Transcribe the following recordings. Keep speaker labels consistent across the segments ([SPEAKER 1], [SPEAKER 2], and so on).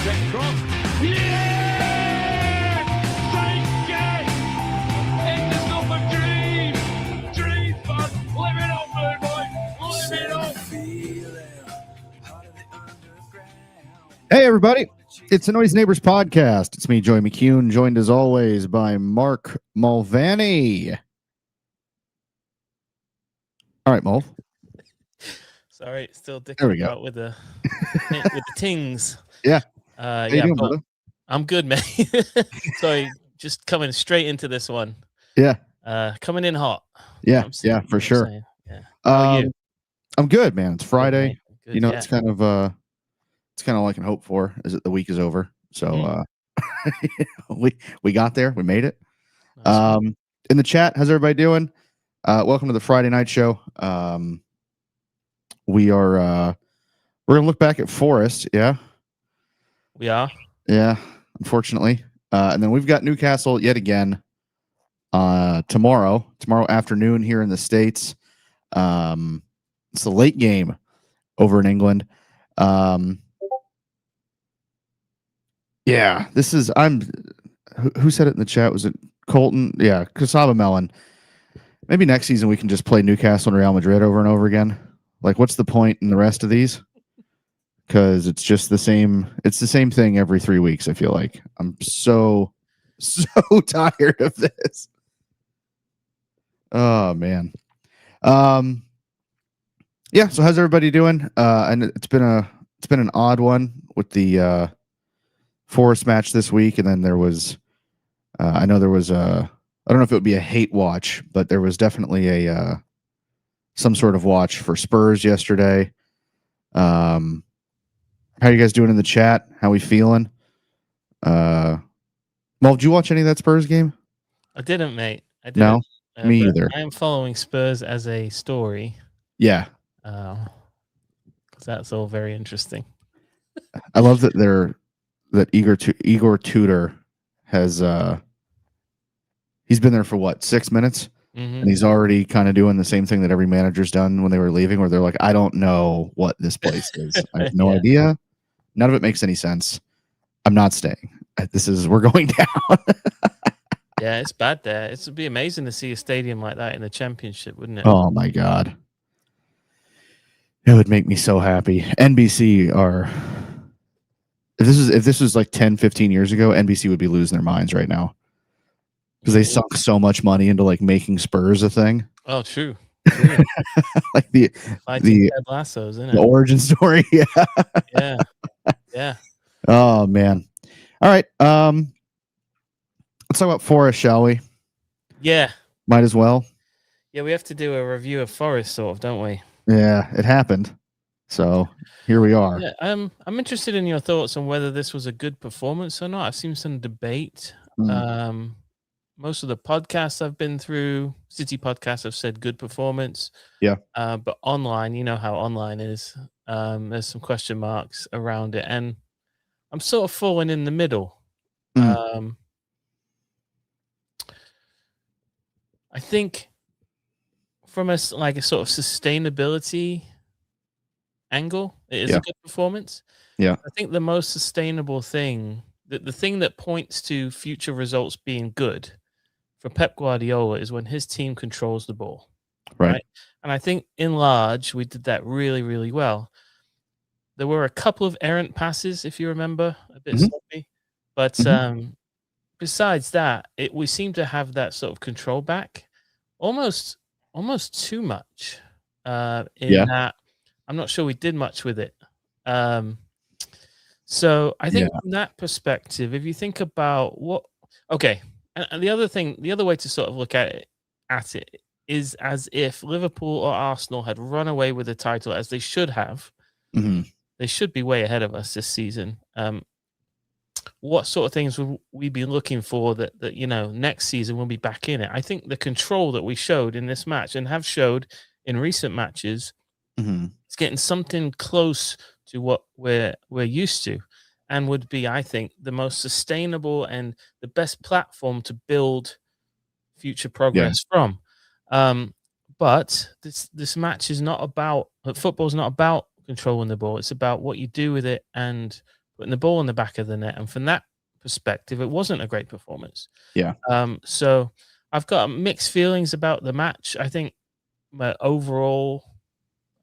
[SPEAKER 1] Check cross. Yeah! Thank you! It's a super dream! Dream fun! Live it up, blue boy! Live it up!
[SPEAKER 2] Hey, everybody. It's the Noise Neighbors podcast. It's me, Joey McCune, joined as always by Mark Mulvaney. All right, Mulv.
[SPEAKER 3] Sorry, still
[SPEAKER 2] There we
[SPEAKER 3] dicking
[SPEAKER 2] go.
[SPEAKER 3] out with the tings.
[SPEAKER 2] Yeah.
[SPEAKER 3] How
[SPEAKER 2] you doing,
[SPEAKER 3] but
[SPEAKER 2] brother?
[SPEAKER 3] I'm good, man. Sorry, just coming straight into this one.
[SPEAKER 2] Yeah.
[SPEAKER 3] Coming in hot.
[SPEAKER 2] Yeah.
[SPEAKER 3] I'm saying,
[SPEAKER 2] Yeah, for sure.
[SPEAKER 3] Yeah. How are you?
[SPEAKER 2] I'm good, man. It's Friday.
[SPEAKER 3] Good,
[SPEAKER 2] you know,
[SPEAKER 3] yeah.
[SPEAKER 2] it's kind of all I can hope for is that the week is over. So we got there. We made it.
[SPEAKER 3] Nice.
[SPEAKER 2] In the chat, how's everybody doing? Welcome to the Friday night show. We're gonna look back at Forest. Yeah.
[SPEAKER 3] We are.
[SPEAKER 2] Yeah, unfortunately. And then we've got Newcastle yet again tomorrow afternoon here in the States. It's the late game over in England. Yeah, this is who said it in the chat? Was it Colton? Yeah, Cassava Melon. Maybe next season we can just play Newcastle and Real Madrid over and over again. Like, what's the point in the rest of these? Because it's just the same. It's the same thing every 3 weeks. I feel like I'm so tired of this. Oh man. Yeah. So how's everybody doing? And it's been an odd one with the Forest match this week, and then there was. I know there was a. I don't know if it would be a hate watch, but there was definitely a some sort of watch for Spurs yesterday. How you guys doing in the chat? How we feeling? Well, did you watch any of that Spurs game?
[SPEAKER 3] I didn't, mate. I didn't.
[SPEAKER 2] No, me either.
[SPEAKER 3] I am following Spurs as a story.
[SPEAKER 2] Yeah.
[SPEAKER 3] Because that's all very interesting.
[SPEAKER 2] I love that Igor Tudor has he's been there for what, 6 minutes?
[SPEAKER 3] Mm-hmm.
[SPEAKER 2] And he's already kind of doing the same thing that every manager's done when they were leaving, where they're like, I don't know what this place is. I have no idea. None of it makes any sense. I'm not staying. We're going down.
[SPEAKER 3] Yeah, it's bad there. It would be amazing to see a stadium like that in the Championship, wouldn't it?
[SPEAKER 2] Oh my God. It would make me so happy. NBC if this was like 10, 15 years ago, NBC would be losing their minds right now. Because they sunk so much money into like making Spurs a thing.
[SPEAKER 3] Oh, true.
[SPEAKER 2] Like the
[SPEAKER 3] Ted Lassos, isn't it?
[SPEAKER 2] The origin story.
[SPEAKER 3] Yeah. Yeah.
[SPEAKER 2] Oh man. All right. Let's talk about Forest, shall we?
[SPEAKER 3] Yeah.
[SPEAKER 2] Might as well.
[SPEAKER 3] Yeah, we have to do a review of Forest, sort of, don't we?
[SPEAKER 2] Yeah, it happened. So here we are.
[SPEAKER 3] Yeah, I'm interested in your thoughts on whether this was a good performance or not. I've seen some debate. Most of the podcasts I've been through, City podcasts, have said good performance.
[SPEAKER 2] Yeah.
[SPEAKER 3] But online, you know how online is. There's some question marks around it, and I'm sort of falling in the middle. I think from a sort of sustainability angle, it is a good performance.
[SPEAKER 2] Yeah.
[SPEAKER 3] I think the most sustainable thing, the thing that points to future results being good for Pep Guardiola, is when his team controls the ball. Right. And I think in large, we did that really, really well. There were a couple of errant passes, if you remember, a bit sloppy. But besides that, we seem to have that sort of control back almost too much that I'm not sure we did much with it. So I think from that perspective, if you think about and the other way to sort of look at it is as if Liverpool or Arsenal had run away with the title, as they should have.
[SPEAKER 2] Mm-hmm.
[SPEAKER 3] They should be way ahead of us this season. What sort of things would we be looking for that next season we'll be back in it? I think the control that we showed in this match and have showed in recent matches is getting something close to what we're used to, and would be, I think, the most sustainable and the best platform to build future progress from. But this match is not about football's not about controlling the ball. It's about what you do with it and putting the ball in the back of the net. And from that perspective, it wasn't a great performance.
[SPEAKER 2] Yeah.
[SPEAKER 3] So I've got mixed feelings about the match. I think overall,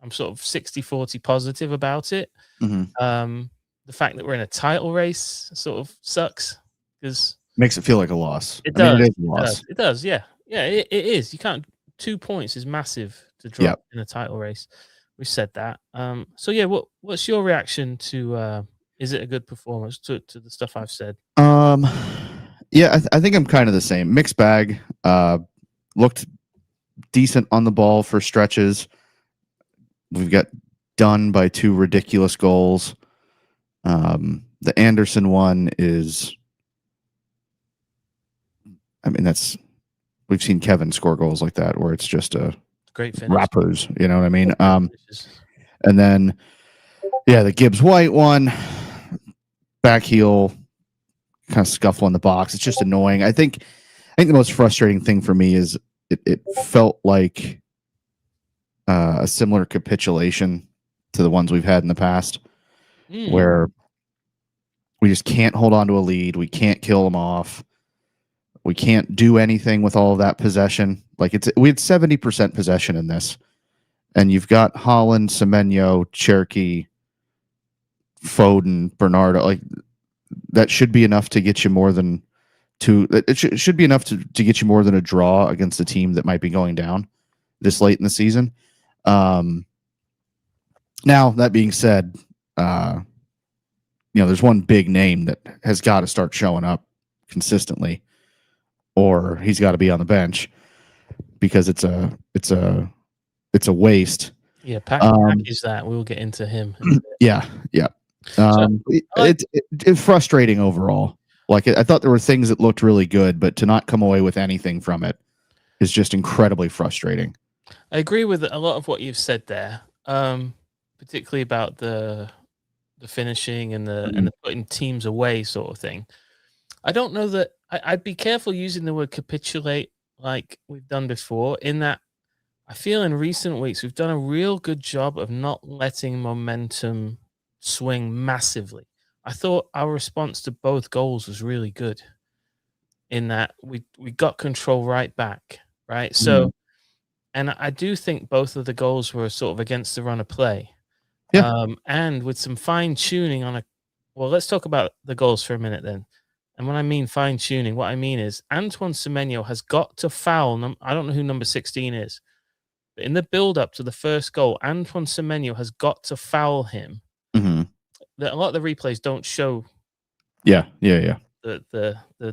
[SPEAKER 3] I'm sort of 60-40 positive about it.
[SPEAKER 2] Mm-hmm.
[SPEAKER 3] The fact that we're in a title race sort of sucks because
[SPEAKER 2] makes it feel like a loss.
[SPEAKER 3] It does.
[SPEAKER 2] It is a loss.
[SPEAKER 3] It does. Yeah. It is. You can't. 2 points is massive to drop in a title race. We said that. So yeah, what's your reaction to? Is it a good performance to the stuff I've said?
[SPEAKER 2] Yeah, I think I'm kind of the same. Mixed bag. Looked decent on the ball for stretches. We've got done by 2 ridiculous goals. The Anderson one is, we've seen Kevin score goals like that where it's just a
[SPEAKER 3] great finish.
[SPEAKER 2] Rappers, you know what I mean? And then, the Gibbs White one, back heel, kind of scuffle in the box. It's just annoying. I think the most frustrating thing for me is it felt like a similar capitulation to the ones we've had in the past, where we just can't hold on to a lead. We can't kill them off. We can't do anything with all of that possession. Like we had 70% possession in this, and you've got Haaland, Semenyo, Cherky, Foden, Bernardo. Like that should be enough to get you more than it should be enough to get you more than a draw against a team that might be going down this late in the season. Now that being said, there's one big name that has got to start showing up consistently, or he's got to be on the bench because it's a waste.
[SPEAKER 3] Yeah, package that. We'll get into him.
[SPEAKER 2] Yeah. It's frustrating overall. Like I thought there were things that looked really good, but to not come away with anything from it is just incredibly frustrating.
[SPEAKER 3] I agree with a lot of what you've said there, particularly about the finishing and the putting teams away sort of thing. I don't know that I'd be careful using the word capitulate like we've done before, in that I feel in recent weeks we've done a real good job of not letting momentum swing massively. I thought our response to both goals was really good in that we got control right back, right? So, and I do think both of the goals were sort of against the run of play.
[SPEAKER 2] Yeah.
[SPEAKER 3] And with some fine tuning let's talk about the goals for a minute then. And when I mean fine tuning, what I mean is Antoine Semenyo has got to foul. I don't know who number 16 is, but in the build up to the first goal, Antoine Semenyo has got to foul him. A lot of the replays don't show.
[SPEAKER 2] The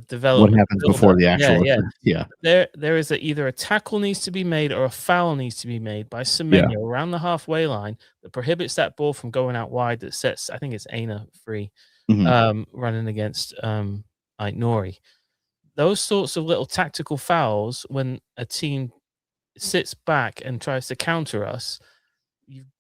[SPEAKER 3] development.
[SPEAKER 2] What happens before the actual? Yeah.
[SPEAKER 3] There is either a tackle needs to be made or a foul needs to be made by Semenyo around the halfway line that prohibits that ball from going out wide. That sets, I think it's Aina free, running against Nori. Those sorts of little tactical fouls when a team sits back and tries to counter us,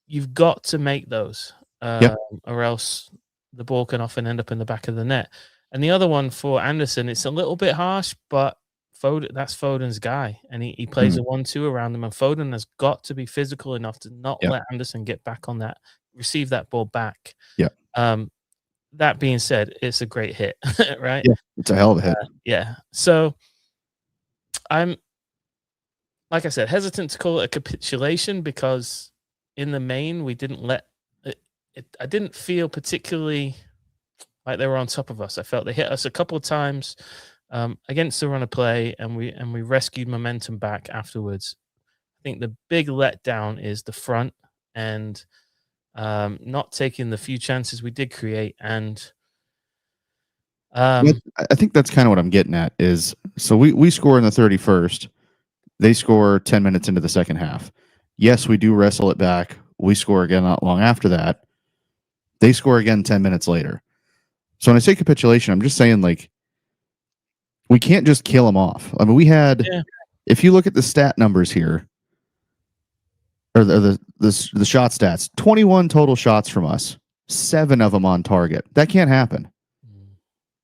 [SPEAKER 3] you've got to make those. Or else the ball can often end up in the back of the net. And the other one for Anderson, it's a little bit harsh, but that's Foden's guy. And he plays a 1-2 around him. And Foden has got to be physical enough to not let Anderson get back on that, receive that ball back. That being said, it's a great hit, right?
[SPEAKER 2] Yeah, it's a hell of a hit.
[SPEAKER 3] So I'm, like I said, hesitant to call it a capitulation because in the main, we didn't let I didn't feel particularly like they were on top of us. I felt they hit us a couple of times against the run of play, and we rescued momentum back afterwards. I think the big letdown is the front and not taking the few chances we did create. And
[SPEAKER 2] I think that's kind of what I'm getting at is, so we score in the 31st. They score 10 minutes into the second half. Yes, we do wrestle it back. We score again not long after that. They score again 10 minutes later. So when I say capitulation, I'm just saying, like, we can't just kill them off. I mean, we had, if you look at the stat numbers here, or the shot stats, 21 total shots from us, 7 of them on target. That can't happen.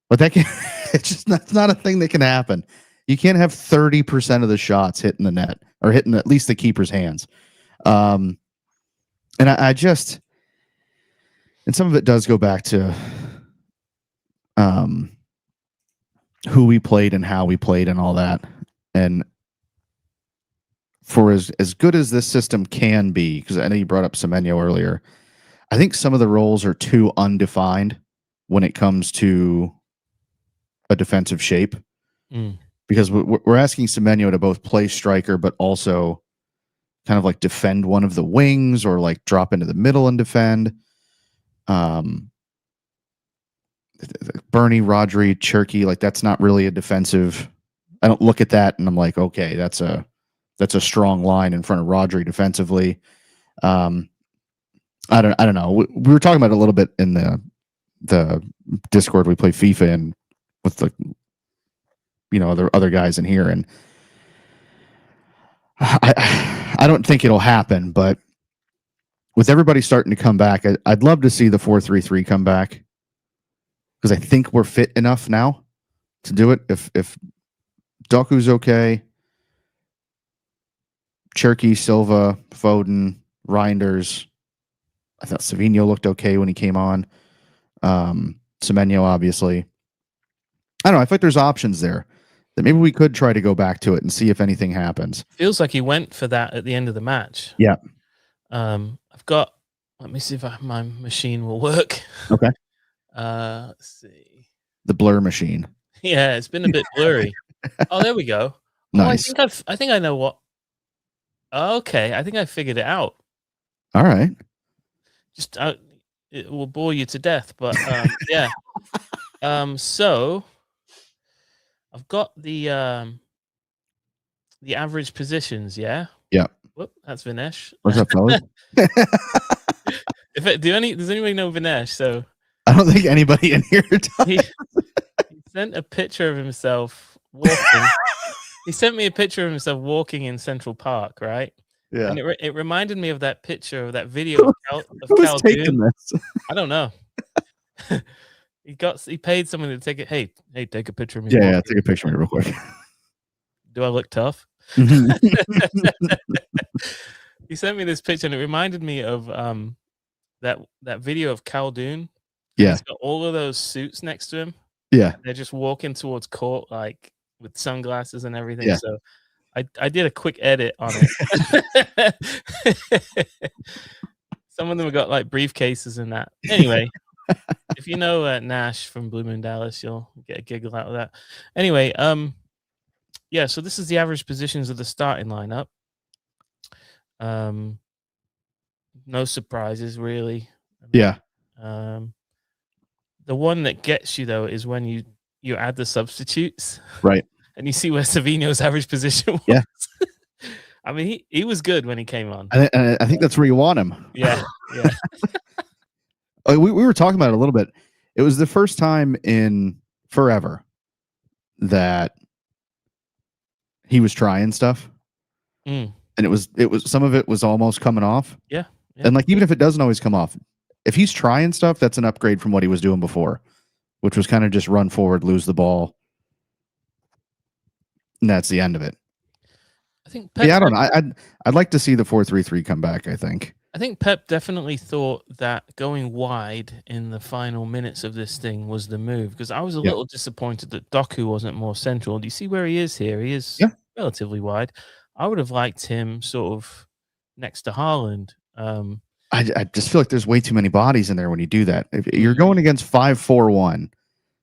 [SPEAKER 2] But that can't, it's not a thing that can happen. You can't have 30% of the shots hitting the net or hitting at least the keeper's hands. And I just, and some of it does go back to who we played and how we played and all that. And for as good as this system can be, because I know you brought up Semenyo earlier, I think some of the roles are too undefined when it comes to a defensive shape. Because we're asking Semenyo to both play striker, but also kind of like defend one of the wings or like drop into the middle and defend. Bernie, Rodri, Cherky, like that's not really a defensive. I don't look at that and I'm like, okay, that's a strong line in front of Rodri defensively. I don't know. We were talking about it a little bit in the Discord we play FIFA in with the other guys in here, and I don't think it'll happen, but with everybody starting to come back, I'd love to see the 4-3-3 come back because I think we're fit enough now to do it. If Doku's okay, Cherky, Silva, Foden, Reinders, I thought Savinho looked okay when he came on. Semenyo, obviously. I don't know. I think there's options there that maybe we could try to go back to it and see if anything happens.
[SPEAKER 3] Feels like he went for that at the end of the match.
[SPEAKER 2] Yeah.
[SPEAKER 3] I've got. Let me see if my machine will work.
[SPEAKER 2] Okay.
[SPEAKER 3] Let's see.
[SPEAKER 2] The blur machine.
[SPEAKER 3] Yeah, it's been a bit blurry. Oh, there we go.
[SPEAKER 2] Nice.
[SPEAKER 3] Oh, I think I know what. Okay, I think I figured it out.
[SPEAKER 2] All right.
[SPEAKER 3] Just it will bore you to death, but yeah. So I've got the average positions. Yeah.
[SPEAKER 2] Yeah.
[SPEAKER 3] Whoop, that's Vinesh.
[SPEAKER 2] What's up, fellas?
[SPEAKER 3] Does anybody know Vinesh? So
[SPEAKER 2] I don't think anybody in here does.
[SPEAKER 3] He sent a picture of himself walking. He sent me a picture of himself walking in Central Park, right?
[SPEAKER 2] Yeah.
[SPEAKER 3] And it reminded me of that picture of that video of
[SPEAKER 2] Who's taking this?
[SPEAKER 3] I don't know. He paid someone to take it. Hey, take a picture of me.
[SPEAKER 2] Yeah, take a picture of me real quick.
[SPEAKER 3] Do I look tough? He sent me this picture and it reminded me of that video of Khaldoon.
[SPEAKER 2] Yeah.
[SPEAKER 3] He's got all of those suits next to him.
[SPEAKER 2] Yeah.
[SPEAKER 3] They're just walking towards court like with sunglasses and everything.
[SPEAKER 2] Yeah.
[SPEAKER 3] So I did a quick edit on it. Some of them have got like briefcases and that. Anyway, if you know Nash from Blue Moon Dallas, you'll get a giggle out of that. Anyway, yeah, so this is the average positions of the starting lineup. No surprises really.
[SPEAKER 2] Yeah.
[SPEAKER 3] The one that gets you though is when you add the substitutes.
[SPEAKER 2] Right.
[SPEAKER 3] And you see where Savinho's average position was.
[SPEAKER 2] Yeah.
[SPEAKER 3] I mean, he was good when he came on.
[SPEAKER 2] I think that's where you want him.
[SPEAKER 3] Yeah. Yeah.
[SPEAKER 2] We were talking about it a little bit. It was the first time in forever that he was trying stuff. And it was some of it was almost coming off.
[SPEAKER 3] Yeah.
[SPEAKER 2] And like even if it doesn't always come off, if he's trying stuff, that's an upgrade from what he was doing before, which was kind of just run forward, lose the ball. And that's the end of it.
[SPEAKER 3] I think
[SPEAKER 2] Pep, I don't know. I'd like to see the 4-3-3 come back, I think.
[SPEAKER 3] I think Pep definitely thought that going wide in the final minutes of this thing was the move because I was a little disappointed that Doku wasn't more central. Do you see where he is here? He is relatively wide. I would have liked him sort of next to Haaland.
[SPEAKER 2] I just feel like there's way too many bodies in there when you do that. If you're going against 5-4-1,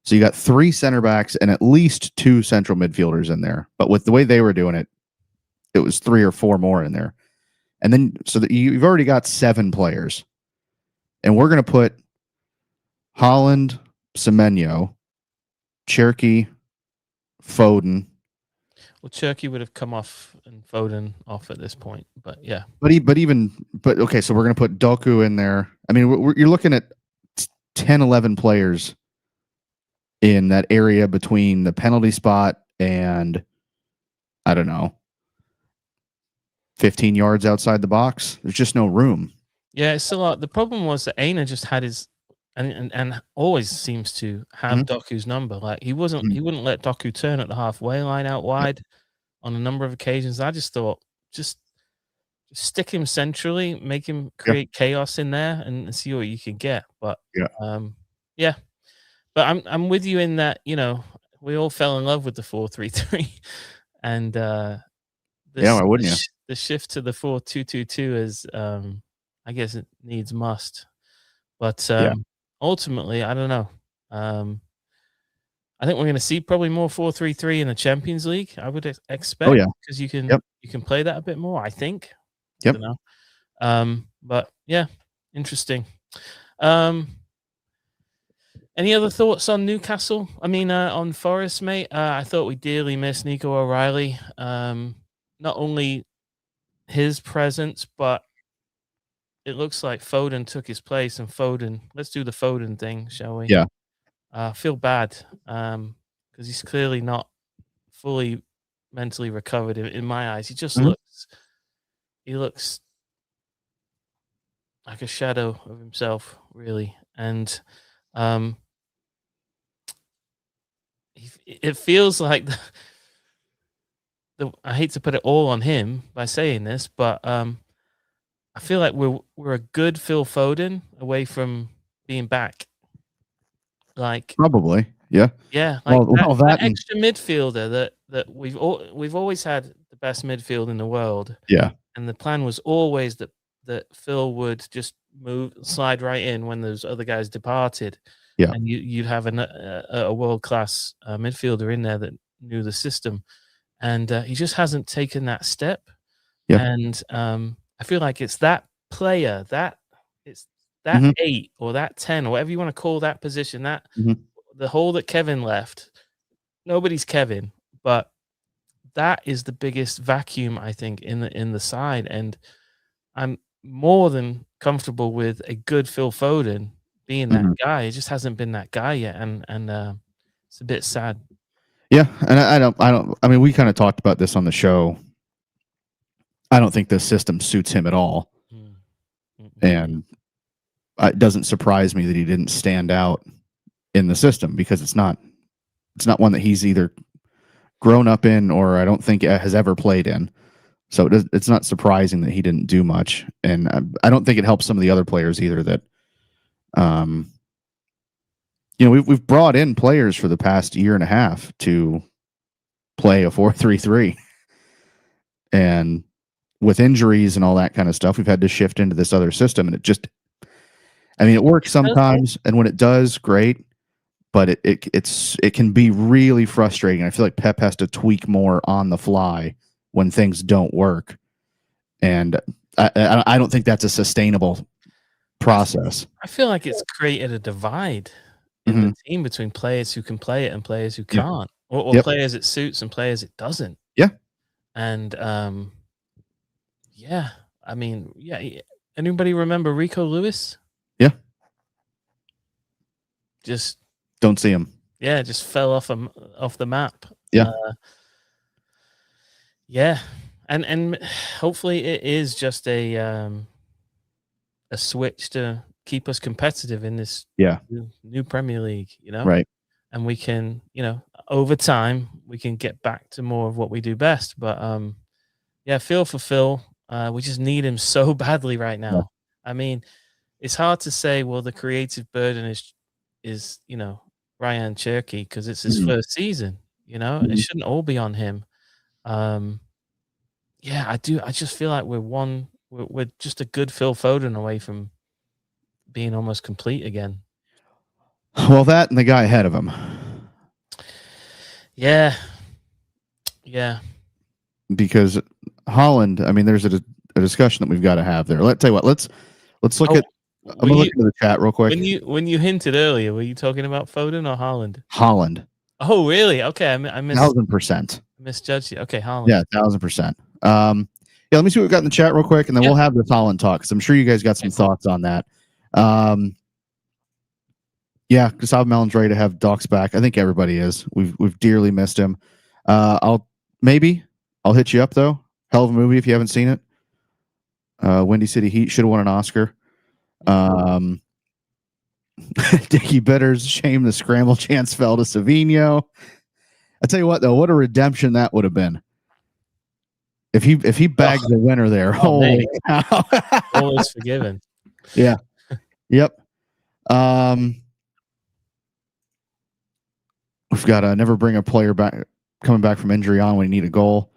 [SPEAKER 2] so you got 3 center backs and at least 2 central midfielders in there. But with the way they were doing it, it was 3 or 4 more in there. And then so that you've already got 7 players. And we're going to put Haaland, Semenyo, Cherky, Foden.
[SPEAKER 3] Well, Cherky would have come off and Foden off at this point, but yeah.
[SPEAKER 2] But okay, so we're going to put Doku in there. I mean, you're looking at 10, 11 players in that area between the penalty spot and, I don't know, 15 yards outside the box. There's just no room.
[SPEAKER 3] Yeah, it's a lot. The problem was that Aina just had his and always seems to have Doku's number. Like he wouldn't let Doku turn at the halfway line out wide on a number of occasions. I just thought just stick him centrally, make him create chaos in there and see what you can get. But yeah. But I'm with you in that, we all fell in love with the 4-3-3, and
[SPEAKER 2] Yeah, why wouldn't you?
[SPEAKER 3] the shift to the 4-2-2-2 is, I guess it needs must. But
[SPEAKER 2] Yeah.
[SPEAKER 3] ultimately, I don't know. I think we're going to see probably more 4-3-3 in the Champions League. I would expect.
[SPEAKER 2] Oh yeah.
[SPEAKER 3] Because
[SPEAKER 2] Yep.
[SPEAKER 3] you can play that a bit more. I think. I
[SPEAKER 2] Yep.
[SPEAKER 3] don't know. But yeah, interesting. Any other thoughts on Newcastle? I mean, on Forest, mate. I thought we dearly missed Nico O'Reilly. Not only his presence, but it looks like Foden took his place. And Foden, let's do the Foden thing, shall we?
[SPEAKER 2] Yeah.
[SPEAKER 3] I feel bad because he's clearly not fully mentally recovered in my eyes. He just looks like a shadow of himself, really. And it feels like I hate to put it all on him by saying this, but I feel like we're a good Phil Foden away from being back. Like
[SPEAKER 2] Probably. Yeah.
[SPEAKER 3] yeah, like
[SPEAKER 2] Well,
[SPEAKER 3] that
[SPEAKER 2] that and
[SPEAKER 3] extra midfielder that we've always had the best midfield in the world,
[SPEAKER 2] yeah.
[SPEAKER 3] and the plan was always that Phil would just slide right in when those other guys departed,
[SPEAKER 2] Yeah.
[SPEAKER 3] and you'd have a world class midfielder in there that knew the system, and he just hasn't taken that step.
[SPEAKER 2] Yeah.
[SPEAKER 3] And I feel like it's that player it's that
[SPEAKER 2] Mhm.
[SPEAKER 3] 8 or that 10 or whatever you want to call that position, that
[SPEAKER 2] Mhm.
[SPEAKER 3] the hole that Kevin left. Nobody's Kevin, but that is the biggest vacuum I think in the side, and I'm more than comfortable with a good Phil Foden being that
[SPEAKER 2] Mhm.
[SPEAKER 3] guy. He just hasn't been that guy yet, and it's a bit sad.
[SPEAKER 2] Yeah, and I don't. I mean, we kind of talked about this on the show. I don't think this system suits him at all,
[SPEAKER 3] Mm. Mm-mm.
[SPEAKER 2] and it doesn't surprise me that he didn't stand out in the system because it's not one that he's either grown up in or I don't think has ever played in. So it's not surprising that he didn't do much, and I don't think it helps some of the other players either. That, we've brought in players for the past year and a half to play a 4-3-3, and with injuries and all that kind of stuff, we've had to shift into this other system, and it works sometimes, and when it does, great. But it can be really frustrating. I feel like Pep has to tweak more on the fly when things don't work, and I don't think that's a sustainable process.
[SPEAKER 3] I feel like it's created a divide in the team between players who can play it and players who can't, or players it suits and players it doesn't.
[SPEAKER 2] Yeah.
[SPEAKER 3] And yeah, I mean, yeah. Anybody remember Rico Lewis?
[SPEAKER 2] Yeah.
[SPEAKER 3] Just
[SPEAKER 2] don't see him.
[SPEAKER 3] Yeah, just fell off the map.
[SPEAKER 2] Yeah.
[SPEAKER 3] Yeah, and hopefully it is just a switch to keep us competitive in this new Premier League,
[SPEAKER 2] Right.
[SPEAKER 3] And we can, over time we can get back to more of what we do best. But yeah, feel for Phil. We just need him so badly right now. Yeah. I mean, it's hard to say, well, the creative burden is Ryan Cherky because it's his first season. It shouldn't all be on him. Yeah, I do. I just feel like we're just a good Phil Foden away from being almost complete again.
[SPEAKER 2] Well, that and the guy ahead of him.
[SPEAKER 3] Yeah. Yeah.
[SPEAKER 2] Because Haaland, I mean, there's a discussion that we've got to have there. Let's tell you what. Let's look at. I'm gonna look into the chat real quick.
[SPEAKER 3] When you hinted earlier, were you talking about Foden or Haaland?
[SPEAKER 2] Haaland.
[SPEAKER 3] Oh, really? Okay, I
[SPEAKER 2] 1,000%.
[SPEAKER 3] Misjudged you. Okay, Haaland.
[SPEAKER 2] Yeah, 1,000%. Yeah, let me see what we've got in the chat real quick, and then we'll have this Haaland talk because I'm sure you guys got some thoughts on that. Yeah, Gustavo Melon's ready to have Docs back. I think everybody is. We've dearly missed him. I'll hit you up though. Hell of a movie if you haven't seen it. Windy City Heat should have won an Oscar. Dickie Bitters, shame the scramble chance fell to Savino. I tell you what though, what a redemption that would have been. If he bagged the winner there, holy cow.
[SPEAKER 3] Always forgiven.
[SPEAKER 2] Yeah. Yep. We've got to never bring a player back coming back from injury on when you need a goal.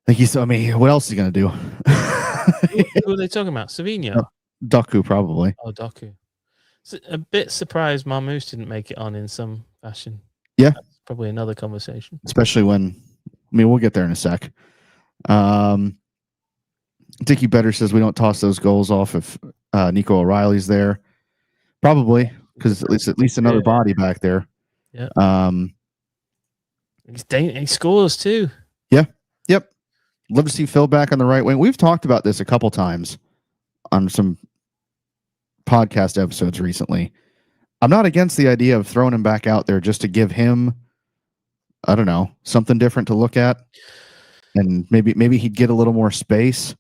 [SPEAKER 2] I think what else is he going to do?
[SPEAKER 3] Who are they talking about? Savinho?
[SPEAKER 2] Doku, probably.
[SPEAKER 3] Oh, Doku. So a bit surprised Marmoush didn't make it on in some fashion.
[SPEAKER 2] Yeah.
[SPEAKER 3] That's probably another conversation.
[SPEAKER 2] Especially when, we'll get there in a sec. Dickie Better says we don't toss those goals off if Nico O'Reilly's there. Probably, because at least another body back there.
[SPEAKER 3] Yeah. He scores too.
[SPEAKER 2] Yeah. Yep. Love to see Phil back on the right wing. We've talked about this a couple times on some podcast episodes recently. I'm not against the idea of throwing him back out there just to give him, I don't know, something different to look at, and maybe he'd get a little more space.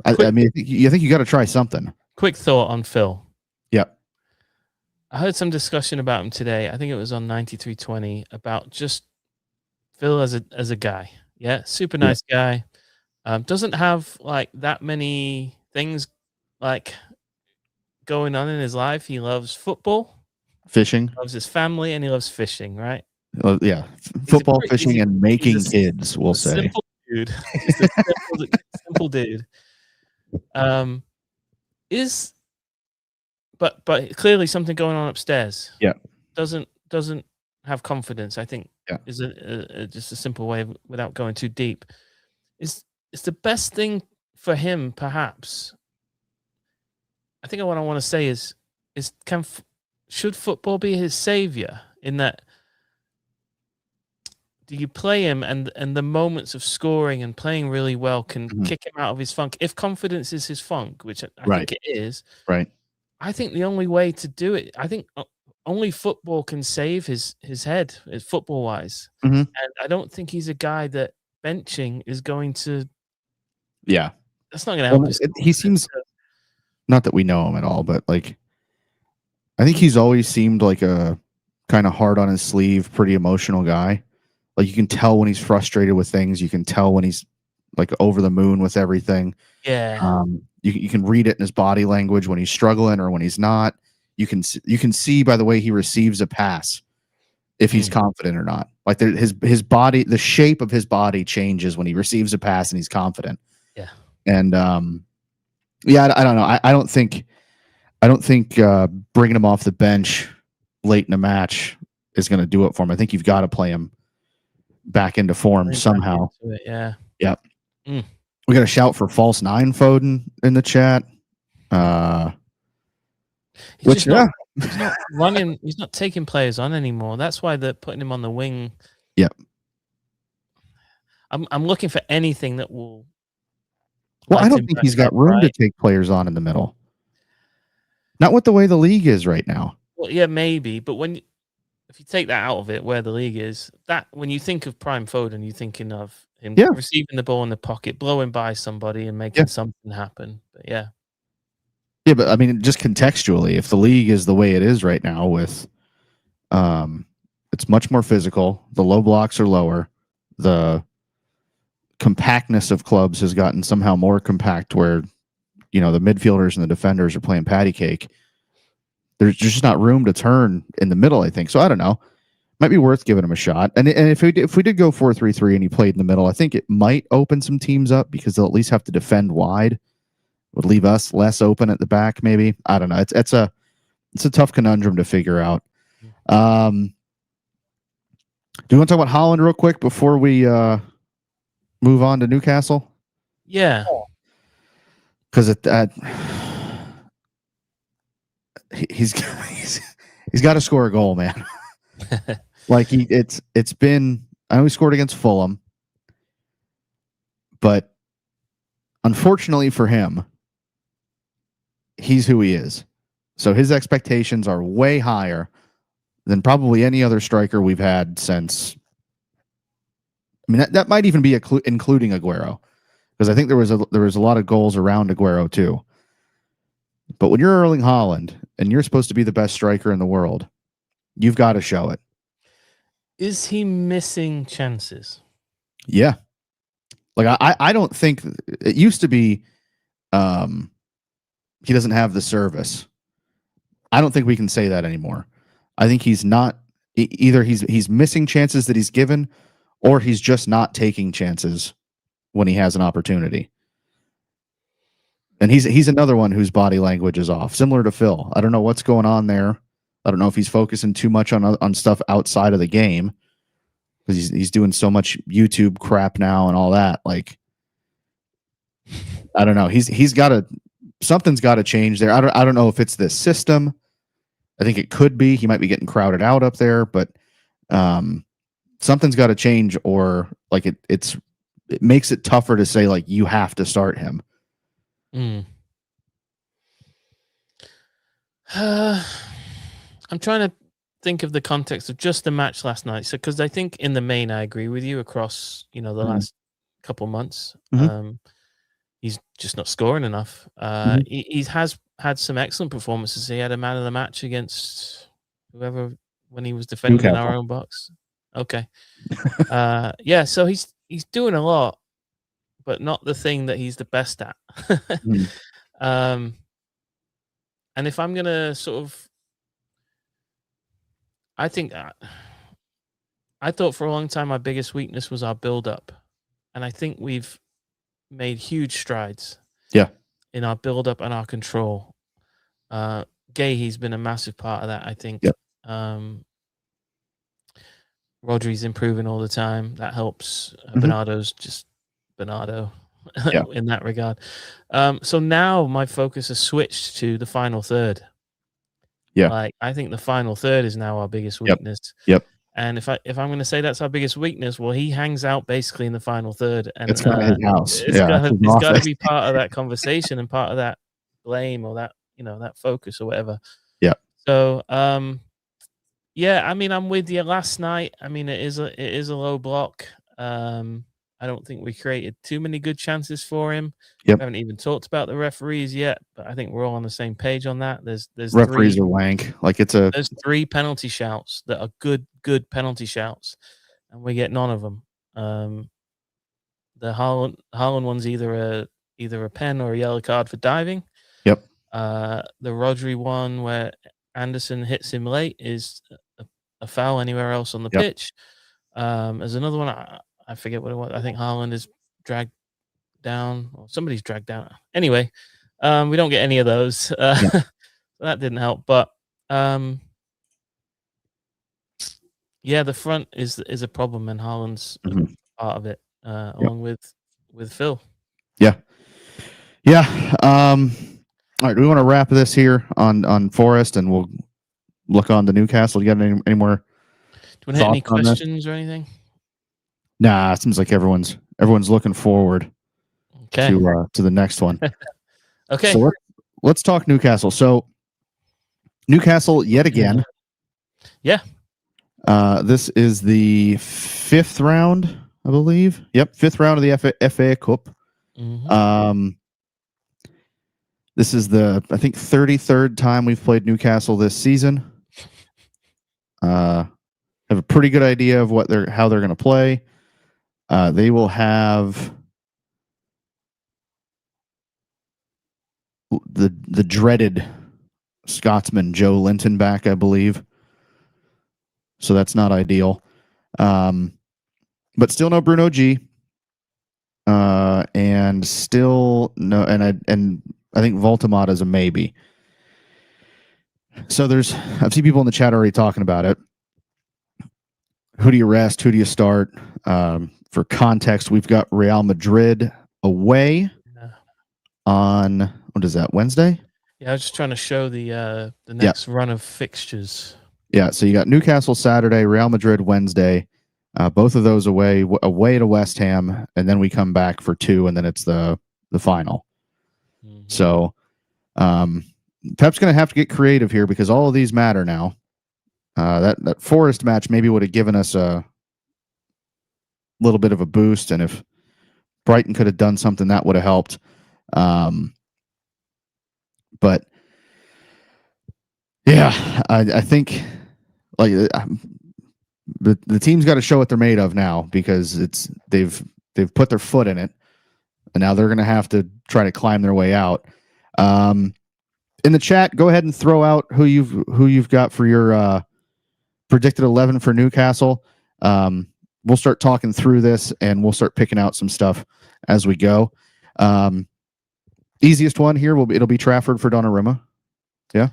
[SPEAKER 2] I think you got to try something.
[SPEAKER 3] Quick thought on Phil.
[SPEAKER 2] Yep.
[SPEAKER 3] I heard some discussion about him today. I think it was on 9320 about just Phil as a guy. Yeah, super nice guy. Doesn't have like that many things like going on in his life. He loves football,
[SPEAKER 2] fishing,
[SPEAKER 3] loves his family, and he loves fishing. Right?
[SPEAKER 2] Yeah, football, fishing, and making kids. We'll say
[SPEAKER 3] simple dude. Just a simple dude. But clearly something going on upstairs.
[SPEAKER 2] Yeah,
[SPEAKER 3] doesn't have confidence. I think is just a simple way of, without going too deep. Is the best thing for him, perhaps. I think what I want to say is should football be his savior in that? Do you play him and the moments of scoring and playing really well can kick him out of his funk? If confidence is his funk, which I think it is,
[SPEAKER 2] right?
[SPEAKER 3] I think the only way to do it, I think only football can save his head, football wise. And I don't think he's a guy that benching is going to.
[SPEAKER 2] Yeah,
[SPEAKER 3] that's not going to help.
[SPEAKER 2] He seems, not that we know him at all, but like, I think he's always seemed like a kind of hard on his sleeve, pretty emotional guy. Like you can tell when he's frustrated with things. You can tell when he's like over the moon with everything.
[SPEAKER 3] Yeah.
[SPEAKER 2] You can read it in his body language when he's struggling or when he's not. You can see by the way he receives a pass if he's confident or not. Like his body, the shape of his body changes when he receives a pass and he's confident.
[SPEAKER 3] Yeah.
[SPEAKER 2] And I don't know. I don't think bringing him off the bench late in a match is going to do it for him. I think you've got to play him back into form somehow.
[SPEAKER 3] Yeah.
[SPEAKER 2] Yep. We got a shout for false 9 Foden in the chat.
[SPEAKER 3] He's not running. He's not taking players on anymore. That's why they're putting him on the wing.
[SPEAKER 2] Yep.
[SPEAKER 3] I'm looking for anything that will.
[SPEAKER 2] Well, I don't think he's got room to take players on in the middle. Not with the way the league is right now.
[SPEAKER 3] Well, yeah, maybe, but if you take that out of it, where the league is, that when you think of prime Foden, you're thinking of him receiving the ball in the pocket, blowing by somebody, and making something happen. But yeah,
[SPEAKER 2] but I mean, just contextually, if the league is the way it is right now, with it's much more physical. The low blocks are lower. The compactness of clubs has gotten somehow more compact, where the midfielders and the defenders are playing patty cake. There's just not room to turn in the middle, I think. So I don't know. Might be worth giving him a shot. And if we did go 4-3-3 and he played in the middle, I think it might open some teams up because they'll at least have to defend wide. Would leave us less open at the back, maybe. I don't know. It's a tough conundrum to figure out. Do you want to talk about Haaland real quick before we move on to Newcastle?
[SPEAKER 3] Yeah.
[SPEAKER 2] Because he's got to score a goal, man. Like it's been. I know he scored against Fulham, but unfortunately for him, he's who he is. So his expectations are way higher than probably any other striker we've had since. I mean, that might even be including Aguero, because I think there was a lot of goals around Aguero too. But when you're Erling Haaland and you're supposed to be the best striker in the world, you've got to show it.
[SPEAKER 3] Is he missing chances?
[SPEAKER 2] Yeah. Like I don't think it used to be he doesn't have the service. I don't think we can say that anymore. I think he's not either he's missing chances that he's given, or he's just not taking chances when he has an opportunity. And he's another one whose body language is off, similar to Phil. I don't know what's going on there. I don't know if he's focusing too much on stuff outside of the game, because he's doing so much YouTube crap now and all that. Like, I don't know. He's got to, something's got to change there. I don't know if it's this system. I think it could be. He might be getting crowded out up there, but something's got to change, or like it makes it tougher to say like you have to start him.
[SPEAKER 3] I'm trying to think of the context of just the match last night. So, because I think in the main, I agree with you across, the last couple months. He's just not scoring enough. He has had some excellent performances. He had a man of the match against whoever when he was defending in our own box. Okay. Yeah, so he's doing a lot, but not the thing that he's the best at. And if I'm going to sort of, I think I thought for a long time our biggest weakness was our build-up. And I think we've made huge strides in our build-up and our control. Gahey's been a massive part of that, I think. Rodri's improving all the time. That helps. Bernardo's just Bernardo in that regard. So now my focus has switched to the final third. Like, I think the final third is now our biggest weakness. And if I'm going to say that's our biggest weakness, well, he hangs out basically in the final third, and
[SPEAKER 2] it's kind of his house.
[SPEAKER 3] It's got to be part of that conversation and part of that blame, or that that focus or whatever. So yeah, I mean, I'm with you. Last night, I mean, it is a low block. I don't think we created too many good chances for him. We haven't even talked about the referees yet, but I think we're all on the same page on that. There's
[SPEAKER 2] referees are wank. Like, there's
[SPEAKER 3] 3 penalty shouts that are good penalty shouts, and we get none of them. The Haaland one's either a pen or a yellow card for diving. The Rodri one where Anderson hits him late is a foul anywhere else on the pitch. There's another one. I forget what it was. I think Haaland is dragged down, or somebody's dragged down. Anyway, we don't get any of those. So that didn't help. But yeah, the front is a problem, and Haaland's part of it, along with Phil. All
[SPEAKER 2] right, do we want to wrap this here on Forest, and we'll look on to Newcastle? You got any more?
[SPEAKER 3] Do you want to hit any questions or anything?
[SPEAKER 2] Nah, it seems like everyone's looking forward to the next one.
[SPEAKER 3] Okay.
[SPEAKER 2] So let's talk Newcastle. So Newcastle yet again. This is the 5th round, I believe. 5th round of the FA Cup. This is the, I think, 33rd time we've played Newcastle this season. Have a pretty good idea of how they're going to play. They will have the dreaded Scotsman Joe Linton back, I believe. So that's not ideal. But still no Bruno G. And still no, and I think Voltamata is a maybe. So I've seen people in the chat already talking about it. Who do you rest? Who do you start? For context, we've got Real Madrid away on, what is that, Wednesday?
[SPEAKER 3] Yeah, I was just trying to show the next run of fixtures.
[SPEAKER 2] So you got Newcastle Saturday, Real Madrid Wednesday. Both of those away to West Ham, and then we come back for 2, and then it's the final. So Pep's going to have to get creative here, because all of these matter now. That Forest match maybe would have given us a little bit of a boost, and if Brighton could have done something, that would have helped. But yeah, I think like the team's got to show what they're made of now, because they've put their foot in it, and now they're going to have to try to climb their way out. In the chat, go ahead and throw out who you've got for your predicted 11 for Newcastle. We'll start talking through this, and we'll start picking out some stuff as we go. Easiest one here it'll be Trafford for Donnarumma. Yeah.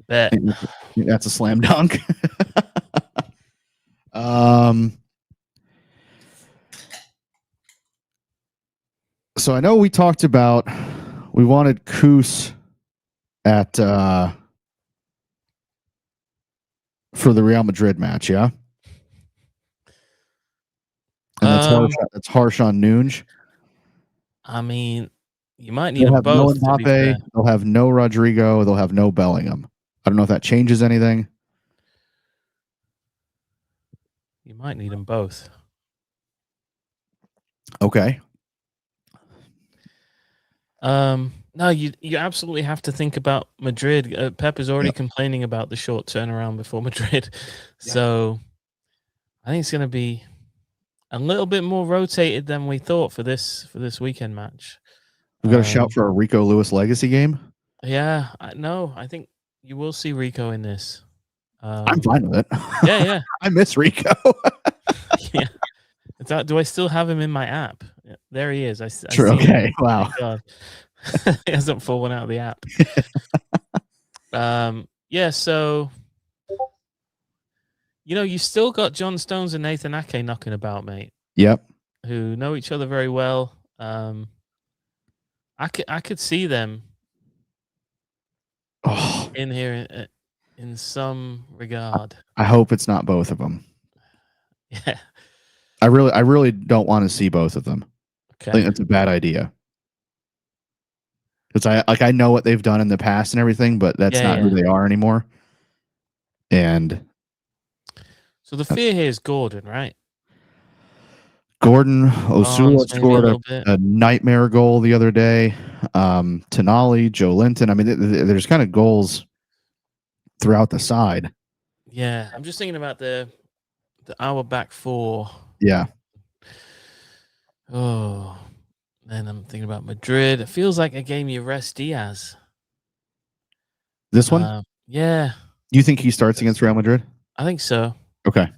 [SPEAKER 3] Bet.
[SPEAKER 2] That's a slam dunk. So I know we talked about we wanted Koos at for the Real Madrid match, yeah. And that's harsh on Nunes.
[SPEAKER 3] I mean, you might need them both.
[SPEAKER 2] No Mbappe, they'll have no Rodrigo. They'll have no Bellingham. I don't know if that changes anything.
[SPEAKER 3] You might need them both.
[SPEAKER 2] Okay.
[SPEAKER 3] No, you absolutely have to think about Madrid. Pep is already complaining about the short turnaround before Madrid, so I think it's going to be a little bit more rotated than we thought for this weekend match.
[SPEAKER 2] We've got a shout for a Rico Lewis legacy game.
[SPEAKER 3] Yeah, I think you will see Rico in this.
[SPEAKER 2] I'm fine with it.
[SPEAKER 3] Yeah.
[SPEAKER 2] I miss Rico.
[SPEAKER 3] Yeah. Do I still have him in my app? Yeah, there he is. I
[SPEAKER 2] True.
[SPEAKER 3] see
[SPEAKER 2] Okay.
[SPEAKER 3] him.
[SPEAKER 2] Wow.
[SPEAKER 3] God. He hasn't fallen out of the app. Yeah. So, you still got John Stones and Nathan Ake knocking about, mate.
[SPEAKER 2] Yep.
[SPEAKER 3] Who know each other very well. I could see them in here in some regard.
[SPEAKER 2] I hope it's not both of them.
[SPEAKER 3] Yeah.
[SPEAKER 2] I really don't want to see both of them.
[SPEAKER 3] Okay.
[SPEAKER 2] I think that's a bad idea. Because I know what they've done in the past and everything, but that's not who they are anymore. And
[SPEAKER 3] so the fear here is Gordon, right?
[SPEAKER 2] Gordon Osula scored a nightmare goal the other day. Tonali, Joe Linton. I mean, there's kind of goals throughout the side.
[SPEAKER 3] Yeah, I'm just thinking about our back four.
[SPEAKER 2] Yeah.
[SPEAKER 3] Oh, then I'm thinking about Madrid. It feels like a game you rest Diaz.
[SPEAKER 2] This one?
[SPEAKER 3] Yeah.
[SPEAKER 2] You think he starts against Real Madrid?
[SPEAKER 3] I think so.
[SPEAKER 2] Okay.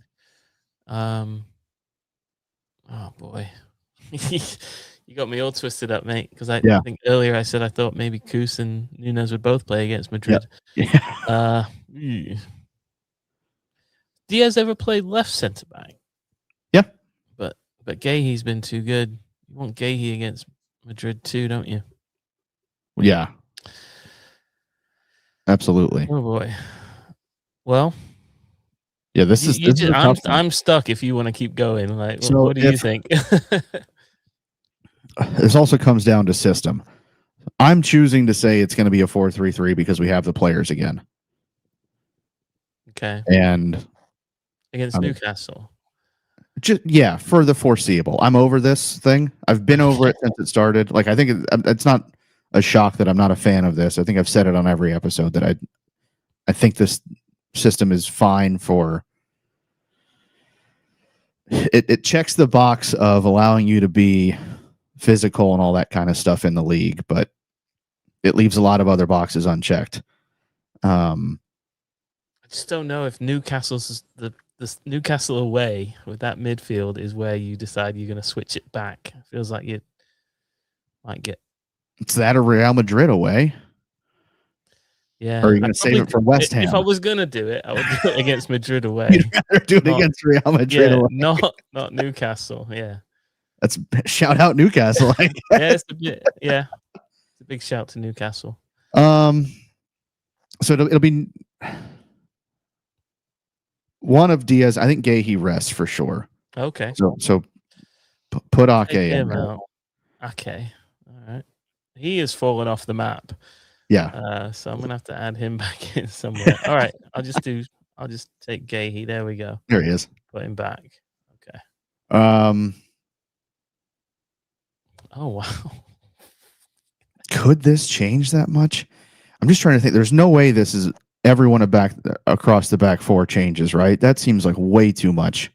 [SPEAKER 3] Oh boy, you got me all twisted up, mate. Because I think earlier I said I thought maybe Koos and Nunes would both play against Madrid. Yeah. Diaz ever played left centre back?
[SPEAKER 2] Yeah.
[SPEAKER 3] But Guehi's been too good. You want Guehi against Madrid too, don't you?
[SPEAKER 2] Yeah. Absolutely.
[SPEAKER 3] Oh boy. Well.
[SPEAKER 2] Yeah, this is
[SPEAKER 3] I'm stuck if you want to keep going. Like, so what do you think?
[SPEAKER 2] This also comes down to system. I'm choosing to say it's going to be a 4-3-3 because we have the players again.
[SPEAKER 3] Okay.
[SPEAKER 2] And
[SPEAKER 3] against Newcastle.
[SPEAKER 2] For the foreseeable. I'm over this thing. I've been over it since it started. Like, I think it's not a shock that I'm not a fan of this. I think I've said it on every episode that I think this system is fine for it checks the box of allowing you to be physical and all that kind of stuff in the league, but it leaves a lot of other boxes unchecked.
[SPEAKER 3] I just don't know if Newcastle's the Newcastle away with that midfield is where you decide you're going to switch it back. It feels like you might get
[SPEAKER 2] it's that or Real Madrid away.
[SPEAKER 3] Yeah.
[SPEAKER 2] Or are you going to save it for West Ham?
[SPEAKER 3] If I was going to do it, I would do it against Madrid away.
[SPEAKER 2] You'd rather do it against Real Madrid away.
[SPEAKER 3] Not Newcastle. Yeah.
[SPEAKER 2] That's shout out Newcastle.
[SPEAKER 3] It's a big shout to Newcastle.
[SPEAKER 2] So it'll be one of Diaz. I think Guehi rests for sure.
[SPEAKER 3] Okay.
[SPEAKER 2] So put Ake in.
[SPEAKER 3] Okay. All right. He has fallen off the map.
[SPEAKER 2] Yeah.
[SPEAKER 3] So I'm gonna have to add him back in somewhere. All right. I'll just take Guehi. There we go.
[SPEAKER 2] There he is.
[SPEAKER 3] Put him back. Okay.
[SPEAKER 2] Oh
[SPEAKER 3] wow.
[SPEAKER 2] Could this change that much? I'm just trying to think. There's no way this is everyone across the back four changes, right? That seems like way too much.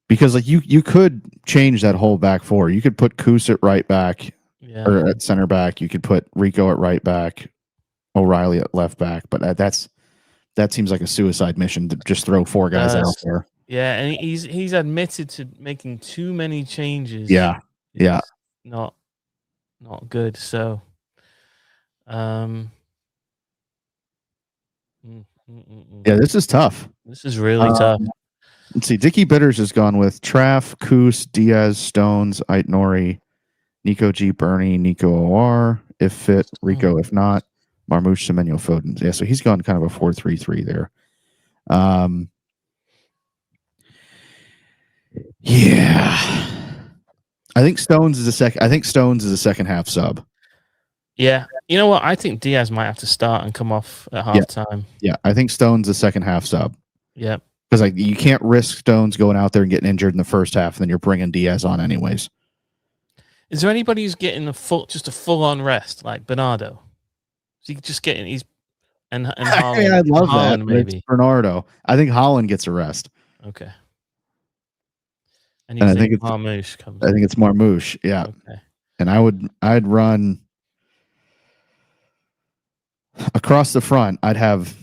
[SPEAKER 2] Because like you could change that whole back four. You could put Koos at right back or at center back. You could put Rico at right back. O'Reilly at left back, but that seems like a suicide mission to just throw 4 guys out there.
[SPEAKER 3] Yeah, and he's admitted to making too many changes.
[SPEAKER 2] Yeah. Yeah.
[SPEAKER 3] It's not good. So, yeah,
[SPEAKER 2] this is tough.
[SPEAKER 3] This is really tough.
[SPEAKER 2] Let's see. Dickie Bitters has gone with Traff, Koos, Diaz, Stones, Ait-Nouri, Nico G, Bernie, Nico OR, if fit, Rico, if not, Marmouche, Semenyo, Foden. Yeah, so he's gone kind of a 4-3-3 there. Yeah. I think Stones is a second half sub.
[SPEAKER 3] Yeah. You know what? I think Diaz might have to start and come off at halftime.
[SPEAKER 2] Yeah, I think Stones is a second half sub.
[SPEAKER 3] Yeah.
[SPEAKER 2] Because you can't risk Stones going out there and getting injured in the first half, and then you're bringing Diaz on anyways.
[SPEAKER 3] Is there anybody who's getting a full on rest like Bernardo? Is he just getting and Haaland?
[SPEAKER 2] I'd love
[SPEAKER 3] Haaland,
[SPEAKER 2] that.
[SPEAKER 3] Maybe
[SPEAKER 2] It's Bernardo. I think Haaland gets a rest.
[SPEAKER 3] Okay.
[SPEAKER 2] And I think it's
[SPEAKER 3] Marmouche comes.
[SPEAKER 2] I think it's Marmouche. Yeah.
[SPEAKER 3] Okay.
[SPEAKER 2] And I'd run across the front. I'd have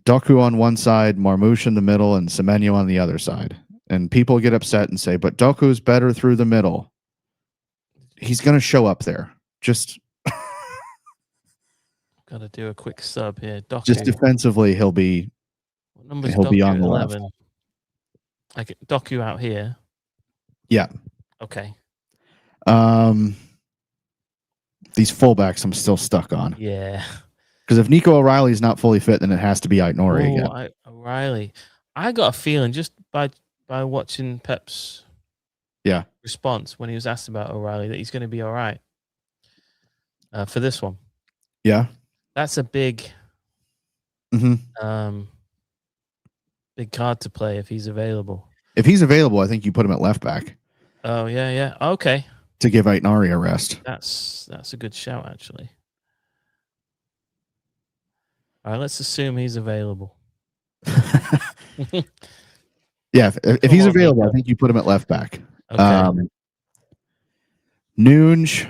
[SPEAKER 2] Doku on one side, Marmouche in the middle, and Semenyo on the other side. And people get upset and say, but Doku's better through the middle. He's going to show up there. Just
[SPEAKER 3] got to do a quick sub here. Doku.
[SPEAKER 2] Just defensively, he'll be on the 11. Left.
[SPEAKER 3] I get Doku out here.
[SPEAKER 2] Yeah.
[SPEAKER 3] Okay.
[SPEAKER 2] These fullbacks I'm still stuck on.
[SPEAKER 3] Yeah.
[SPEAKER 2] Because if Nico O'Reilly is not fully fit, then it has to be Ait-Nouri again.
[SPEAKER 3] O'Reilly. I got a feeling just by watching Pep's response when he was asked about O'Reilly that he's going to be all right for this one.
[SPEAKER 2] Yeah.
[SPEAKER 3] That's a big big card to play if he's available.
[SPEAKER 2] If he's available, I think you put him at left back.
[SPEAKER 3] Oh, yeah. Okay.
[SPEAKER 2] To give Ait-Nouri a rest.
[SPEAKER 3] That's a good shout, actually. All right, let's assume he's available.
[SPEAKER 2] Yeah, if he's available, I think you put him at left back.
[SPEAKER 3] Okay.
[SPEAKER 2] Nunes.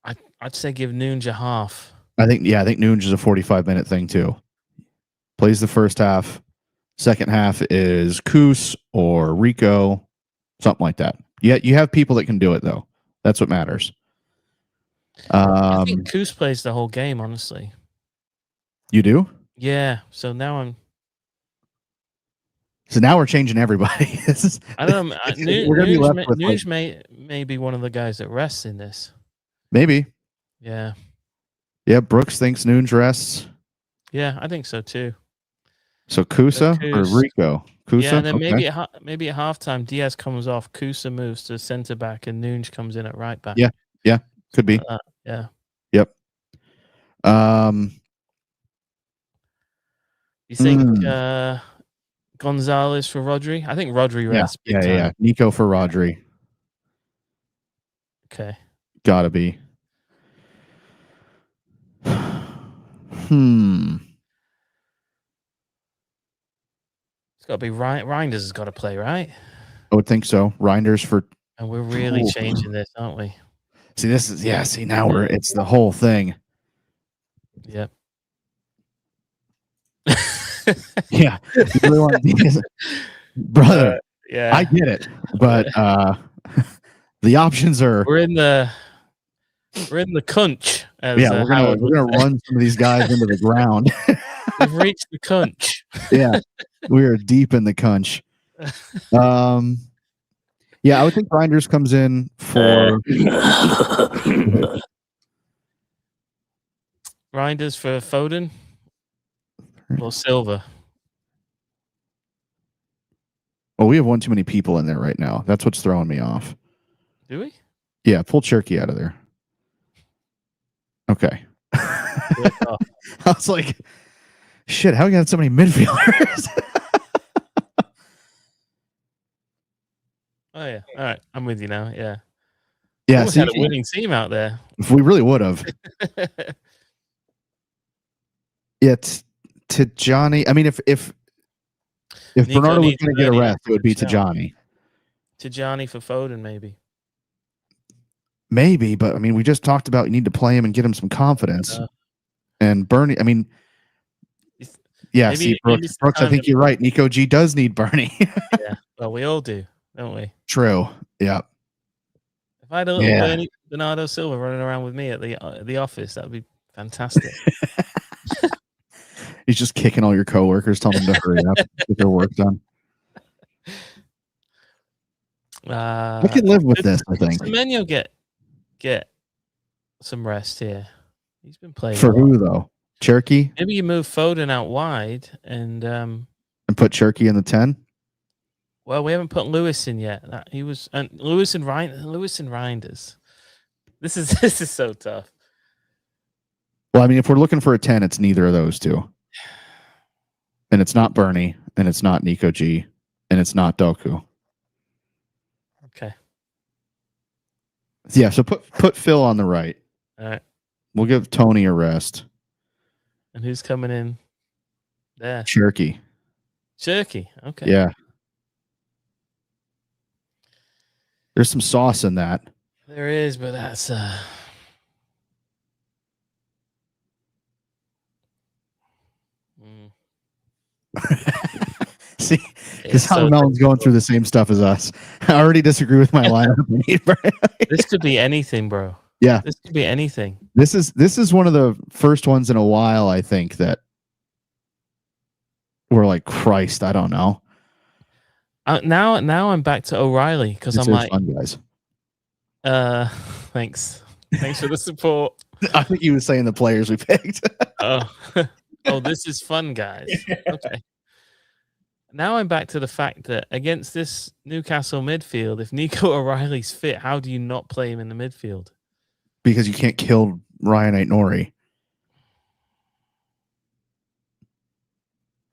[SPEAKER 3] I'd say give Nunes a half.
[SPEAKER 2] I think Nunes is a 45-minute thing too. Plays the first half. Second half is Koos or Rico, something like that. Yeah, you have people that can do it though. That's what matters.
[SPEAKER 3] I think Koos plays the whole game, honestly.
[SPEAKER 2] You do?
[SPEAKER 3] Yeah. So now
[SPEAKER 2] we're changing everybody.
[SPEAKER 3] I don't know.
[SPEAKER 2] We're gonna be left with
[SPEAKER 3] Nunes may be one of the guys that rests in this.
[SPEAKER 2] Maybe.
[SPEAKER 3] Yeah.
[SPEAKER 2] Yeah, Brooks thinks Nunes rests.
[SPEAKER 3] Yeah, I think so too.
[SPEAKER 2] So Kusa or Rico? Kusa?
[SPEAKER 3] Yeah, and then maybe at halftime, Diaz comes off, Kusa moves to centre back, and Nunes comes in at right back.
[SPEAKER 2] Yeah, could be.
[SPEAKER 3] Yeah.
[SPEAKER 2] Yep.
[SPEAKER 3] You think Gonzalez for Rodri? I think Rodri rests.
[SPEAKER 2] Yeah. Nico for Rodri.
[SPEAKER 3] Okay.
[SPEAKER 2] Gotta be.
[SPEAKER 3] It's got to be Reinders has got to play, right?
[SPEAKER 2] I would think so. Reinders for.
[SPEAKER 3] And we're really changing this, aren't we?
[SPEAKER 2] See, now it's the whole thing.
[SPEAKER 3] Yep.
[SPEAKER 2] Yeah. You really want to brother.
[SPEAKER 3] Yeah.
[SPEAKER 2] I get it. But the options are.
[SPEAKER 3] We're in the cunch.
[SPEAKER 2] We're gonna run some of these guys into the ground.
[SPEAKER 3] We've reached the cunch.
[SPEAKER 2] Yeah, we are deep in the cunch. Yeah, I would think Reinders comes in for
[SPEAKER 3] Reinders for Foden or Silva.
[SPEAKER 2] Oh, we have one too many people in there right now. That's what's throwing me off.
[SPEAKER 3] Do we?
[SPEAKER 2] Yeah, pull Cherky out of there. Okay. I was like, shit, how we got so many midfielders?
[SPEAKER 3] Oh, yeah. All right. I'm with you now. Yeah.
[SPEAKER 2] Yeah.
[SPEAKER 3] We had a winning team out there.
[SPEAKER 2] If we really would have. Yeah. To Johnny. I mean, if Bernardo was going to get a rest, it would be to Johnny.
[SPEAKER 3] To Johnny for Foden, maybe.
[SPEAKER 2] Maybe, but I mean, we just talked about you need to play him and get him some confidence. And Bernie, I mean,
[SPEAKER 3] It's-
[SPEAKER 2] yeah,
[SPEAKER 3] maybe-
[SPEAKER 2] see,
[SPEAKER 3] maybe it's the
[SPEAKER 2] Brooks, I
[SPEAKER 3] time
[SPEAKER 2] think
[SPEAKER 3] that-
[SPEAKER 2] you're right. Nico G does need Bernie.
[SPEAKER 3] Yeah, well, we all do, don't we?
[SPEAKER 2] True. Yeah.
[SPEAKER 3] If I had a little
[SPEAKER 2] Yeah.
[SPEAKER 3] Bernardo Silva running around with me at the office, that would be fantastic.
[SPEAKER 2] He's just kicking all your coworkers, telling them to hurry up, get their work done. I can live with this, I think.
[SPEAKER 3] Semenyo get some rest here. He's been playing
[SPEAKER 2] For
[SPEAKER 3] a lot.
[SPEAKER 2] who, though? Cherky?
[SPEAKER 3] Maybe you move Foden out wide and
[SPEAKER 2] And put Cherky in the 10?
[SPEAKER 3] well, we haven't put Lewis in yet. He was and Lewis and Reinders. This is so tough.
[SPEAKER 2] Well, I mean, if we're looking for a 10, it's neither of those two. And it's not Bernie, and it's not Nico G, and it's not Doku.
[SPEAKER 3] Okay.
[SPEAKER 2] Yeah, so put Phil on the right.
[SPEAKER 3] All right.
[SPEAKER 2] We'll give Tony a rest.
[SPEAKER 3] And who's coming in there?
[SPEAKER 2] Cherky.
[SPEAKER 3] Cherky. Okay.
[SPEAKER 2] Yeah. There's some sauce in that.
[SPEAKER 3] There is, but that's
[SPEAKER 2] See,
[SPEAKER 3] it's
[SPEAKER 2] because
[SPEAKER 3] so
[SPEAKER 2] Melon's going through the same stuff as us. I already disagree with my lineup.
[SPEAKER 3] this could be anything, bro.
[SPEAKER 2] Yeah.
[SPEAKER 3] This could be anything.
[SPEAKER 2] This is one of the first ones in a while, I think, that we're like, Christ, I don't know.
[SPEAKER 3] Now I'm back to O'Reilly because I'm like,
[SPEAKER 2] fun, guys.
[SPEAKER 3] Thanks for the support.
[SPEAKER 2] I think he was saying the players we picked.
[SPEAKER 3] Oh, this is fun, guys. Okay. Now I'm back to the fact that against this Newcastle midfield, if Nico O'Reilly's fit, how do you not play him in the midfield?
[SPEAKER 2] Because you can't kill Ryan Aitnori.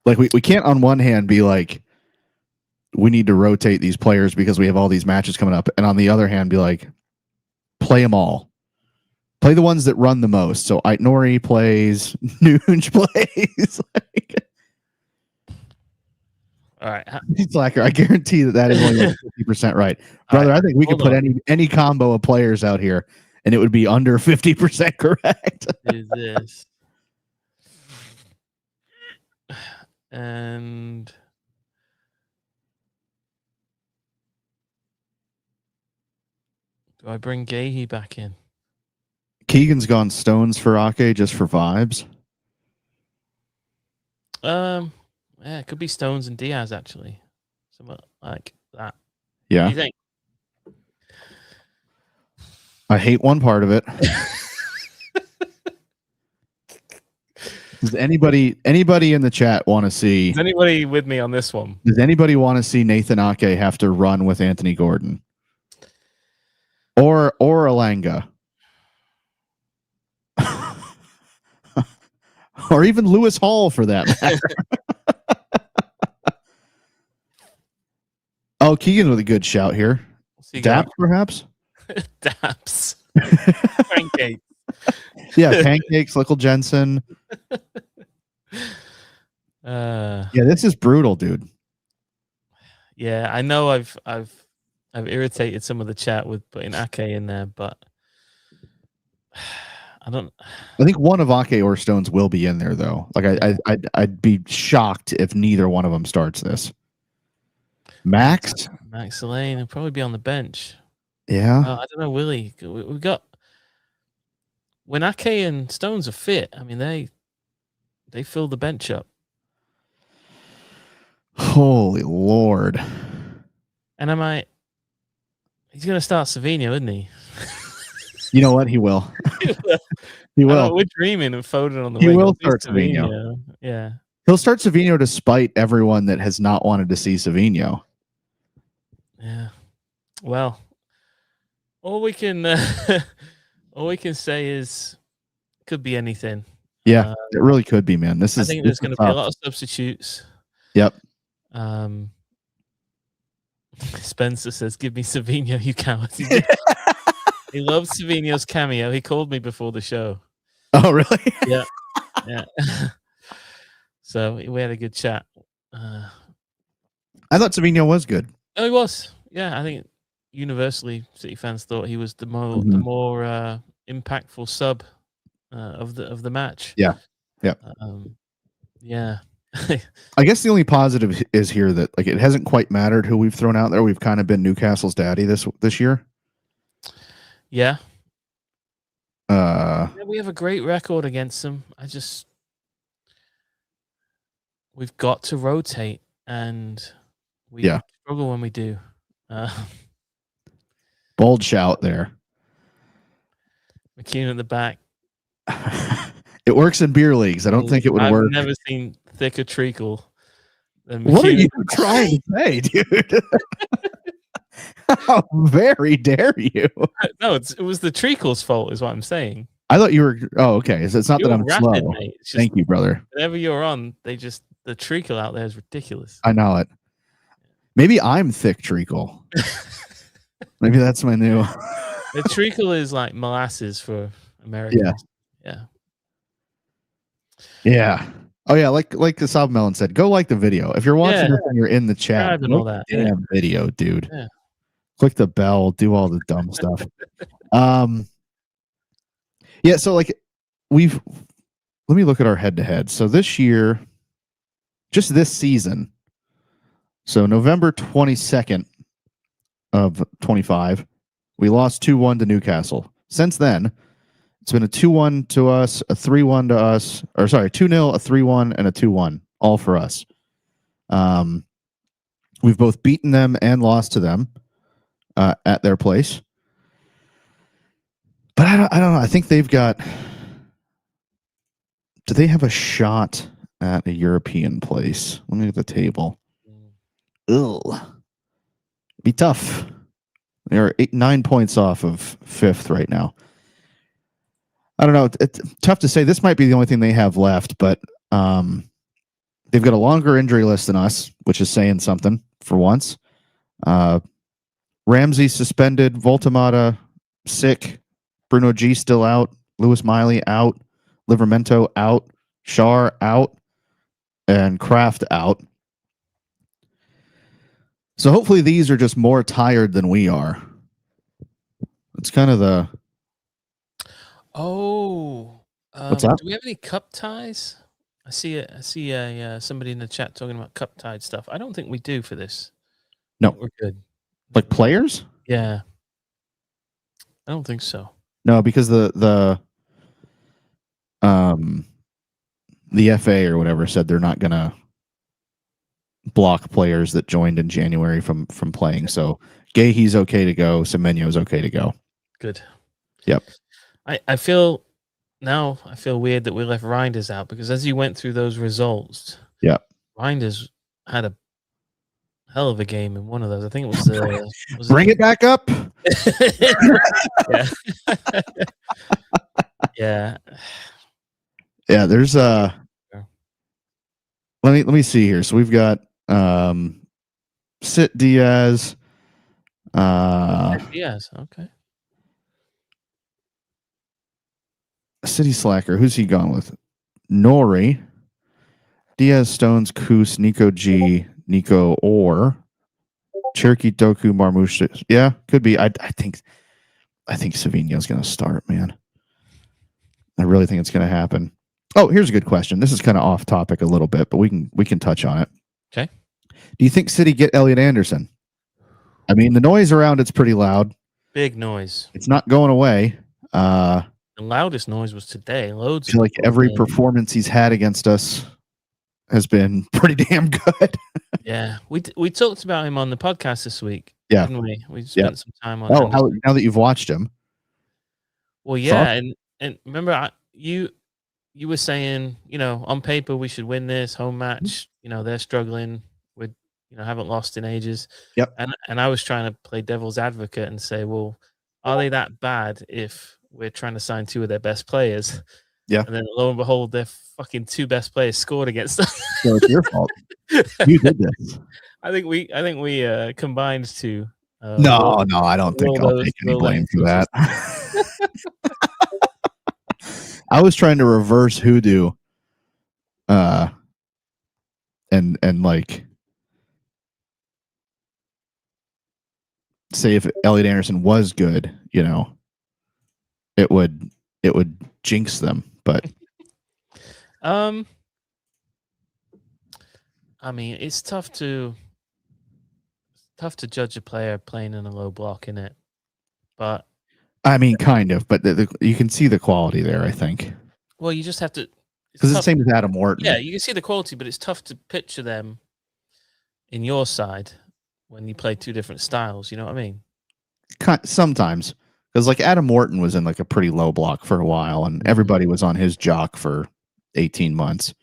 [SPEAKER 2] Like we can't on one hand be like, we need to rotate these players because we have all these matches coming up, and on the other hand be like, play them all. Play the ones that run the most. So Aitnori plays, Nuge plays.
[SPEAKER 3] All right.
[SPEAKER 2] Slacker, I guarantee that is only like 50% right. Brother,
[SPEAKER 3] Right,
[SPEAKER 2] I think we could put any combo of players out here and it would be under 50% correct.
[SPEAKER 3] Do this. And do I bring Gahey back in?
[SPEAKER 2] Keegan's gone Stones for Ake just for vibes.
[SPEAKER 3] Yeah, it could be Stones and Diaz actually. Something like that.
[SPEAKER 2] Yeah.
[SPEAKER 3] What do you think?
[SPEAKER 2] I hate one part of it. Does anybody in the chat want to see?
[SPEAKER 3] Is anybody with me on this one?
[SPEAKER 2] Does anybody want to see Nathan Ake have to run with Anthony Gordon? Or Alanga? Or even Lewis Hall for that matter. Oh, Keegan with a good shout here. Daps, perhaps?
[SPEAKER 3] Daps. Pancakes.
[SPEAKER 2] Yeah, Pancakes, Lickle Jensen. Yeah, this is brutal, dude.
[SPEAKER 3] Yeah, I know I've irritated some of the chat with putting Ake in there, but
[SPEAKER 2] I think one of Ake or Stones will be in there though. Like I'd be shocked if neither one of them starts this. Max
[SPEAKER 3] Lane will probably be on the bench.
[SPEAKER 2] Yeah.
[SPEAKER 3] I don't know, Willie. We got when Ake and Stones are fit. I mean, they fill the bench up.
[SPEAKER 2] Holy Lord!
[SPEAKER 3] And he's going to start Savinho, isn't he?
[SPEAKER 2] You know what? He will. He will.
[SPEAKER 3] We're dreaming of Foden on the
[SPEAKER 2] He
[SPEAKER 3] wing.
[SPEAKER 2] will start Savinho.
[SPEAKER 3] Yeah.
[SPEAKER 2] He'll start Savinho despite everyone that has not wanted to see Savinho.
[SPEAKER 3] Yeah. Well, all we can say is could be anything.
[SPEAKER 2] Yeah, it really could be, man. I
[SPEAKER 3] think there's going to be a lot of substitutes.
[SPEAKER 2] Yep.
[SPEAKER 3] Spencer says, "Give me Savinho, you coward." He loves Savinho's cameo. He called me before the show.
[SPEAKER 2] Oh, really?
[SPEAKER 3] Yeah. So we had a good chat.
[SPEAKER 2] I thought Savinho was good.
[SPEAKER 3] Oh, he was. Yeah, I think universally City fans thought he was the more impactful sub of the match.
[SPEAKER 2] Yeah. Yeah.
[SPEAKER 3] Yeah.
[SPEAKER 2] I guess the only positive is here that like it hasn't quite mattered who we've thrown out there. We've kind of been Newcastle's daddy this year.
[SPEAKER 3] Yeah.
[SPEAKER 2] Uh,
[SPEAKER 3] Yeah, we have a great record against them. We've got to rotate, and we
[SPEAKER 2] Yeah.
[SPEAKER 3] struggle when we do.
[SPEAKER 2] Bold shout there.
[SPEAKER 3] McKeon at the back.
[SPEAKER 2] It works in beer leagues. I don't think it would
[SPEAKER 3] I've
[SPEAKER 2] work.
[SPEAKER 3] never seen thicker treacle than
[SPEAKER 2] What are
[SPEAKER 3] McKeon.
[SPEAKER 2] you trying to say, dude? How very dare you?
[SPEAKER 3] No, it was the treacle's fault, is what I'm saying.
[SPEAKER 2] I thought you were. Oh, okay. So it's not that
[SPEAKER 3] You're
[SPEAKER 2] I'm
[SPEAKER 3] rapid,
[SPEAKER 2] slow.
[SPEAKER 3] mate. It's just
[SPEAKER 2] Thank you, brother.
[SPEAKER 3] whenever you're on, the treacle out there is ridiculous.
[SPEAKER 2] I know it. Maybe I'm thick treacle. Maybe that's my new.
[SPEAKER 3] The treacle is like molasses for Americans. Yeah.
[SPEAKER 2] Yeah. Oh yeah, like the Sob Melon said, go like the video. If you're watching this and you're in the chat,
[SPEAKER 3] Subscribe and all that.
[SPEAKER 2] damn video, dude.
[SPEAKER 3] Yeah.
[SPEAKER 2] Click the bell, do all the dumb stuff. Yeah, so like let me look at our head to head. So this year, just this season, so November 22nd of 25, we lost 2-1 to Newcastle. Since then, it's been a 2-1 to us, a 3-1 to us, or sorry, 2-0, a 3-1, and a 2-1, all for us. We've both beaten them and lost to them at their place. But I don't know. I think they've got. Do they have a shot at a European place? Let me look at the table. Ugh. Be tough. They're 9 points off of 5th right now. I don't know. It's tough to say. This might be the only thing they have left, but they've got a longer injury list than us, which is saying something for once. Ramsey suspended, Voltamata sick, Bruno G still out, Lewis Miley out, Livermento out, Shar out, and Kraft out. So hopefully these are just more tired than we are. It's kind of the.
[SPEAKER 3] Oh,
[SPEAKER 2] What's up?
[SPEAKER 3] Do we have any cup ties? I see somebody in the chat talking about cup tied stuff. I don't think we do for this.
[SPEAKER 2] No,
[SPEAKER 3] we're good.
[SPEAKER 2] Like players?
[SPEAKER 3] Yeah, I don't think so.
[SPEAKER 2] No, because the FA or whatever said they're not gonna block players that joined in January from playing. So Gahey's okay to go. Semenyo's okay to go.
[SPEAKER 3] Good.
[SPEAKER 2] Yep.
[SPEAKER 3] I feel weird that we left Reinders out because as you went through those results, Reinders had a hell of a game in one of those. I think it was
[SPEAKER 2] Bring it back up.
[SPEAKER 3] Yeah.
[SPEAKER 2] Yeah, there's let me see here. So we've got Sit Diaz.
[SPEAKER 3] Diaz, okay.
[SPEAKER 2] City Slacker. Who's he gone with? Nori. Diaz, Stones, Koos, Nico G, Nico Orr, Cherokee Doku, Marmouche. Yeah, could be. I think Savinho's going to start, man. I really think it's going to happen. Oh, here's a good question. This is kind of off topic a little bit, but we can touch on it.
[SPEAKER 3] Okay.
[SPEAKER 2] Do you think City get Elliot Anderson? I mean, the noise around it's pretty loud.
[SPEAKER 3] Big noise.
[SPEAKER 2] It's not going away.
[SPEAKER 3] The loudest noise was today. Loads.
[SPEAKER 2] I feel like every performance he's had against us has been pretty damn good.
[SPEAKER 3] Yeah, we talked about him on the podcast this week.
[SPEAKER 2] Yeah,
[SPEAKER 3] didn't we? We spent some time on.
[SPEAKER 2] Oh, now that you've watched him.
[SPEAKER 3] Well, yeah, and remember, you were saying, on paper we should win this home match. They're struggling with, haven't lost in ages.
[SPEAKER 2] Yep.
[SPEAKER 3] And I was trying to play devil's advocate and say, well, are they that bad if we're trying to sign 2 of their best players?
[SPEAKER 2] Yeah.
[SPEAKER 3] And then lo and behold, their fucking 2 best players scored against us.
[SPEAKER 2] So it's your fault. You did this.
[SPEAKER 3] I think we combined to.
[SPEAKER 2] No, I don't think I'll take any blame for that. I was trying to reverse hoodoo, and like say if Elliot Anderson was good, it would jinx them, but
[SPEAKER 3] I mean, it's tough to judge a player playing in a low block, in it. But
[SPEAKER 2] I mean, kind of. But you can see the quality there, I think.
[SPEAKER 3] well, you just have to.
[SPEAKER 2] Because it's the same with Adam Wharton.
[SPEAKER 3] Yeah, you can see the quality, but it's tough to picture them in your side when you play two different styles. You know what I mean?
[SPEAKER 2] Sometimes. Because like Adam Wharton was in like a pretty low block for a while, and everybody was on his jock for 18 months.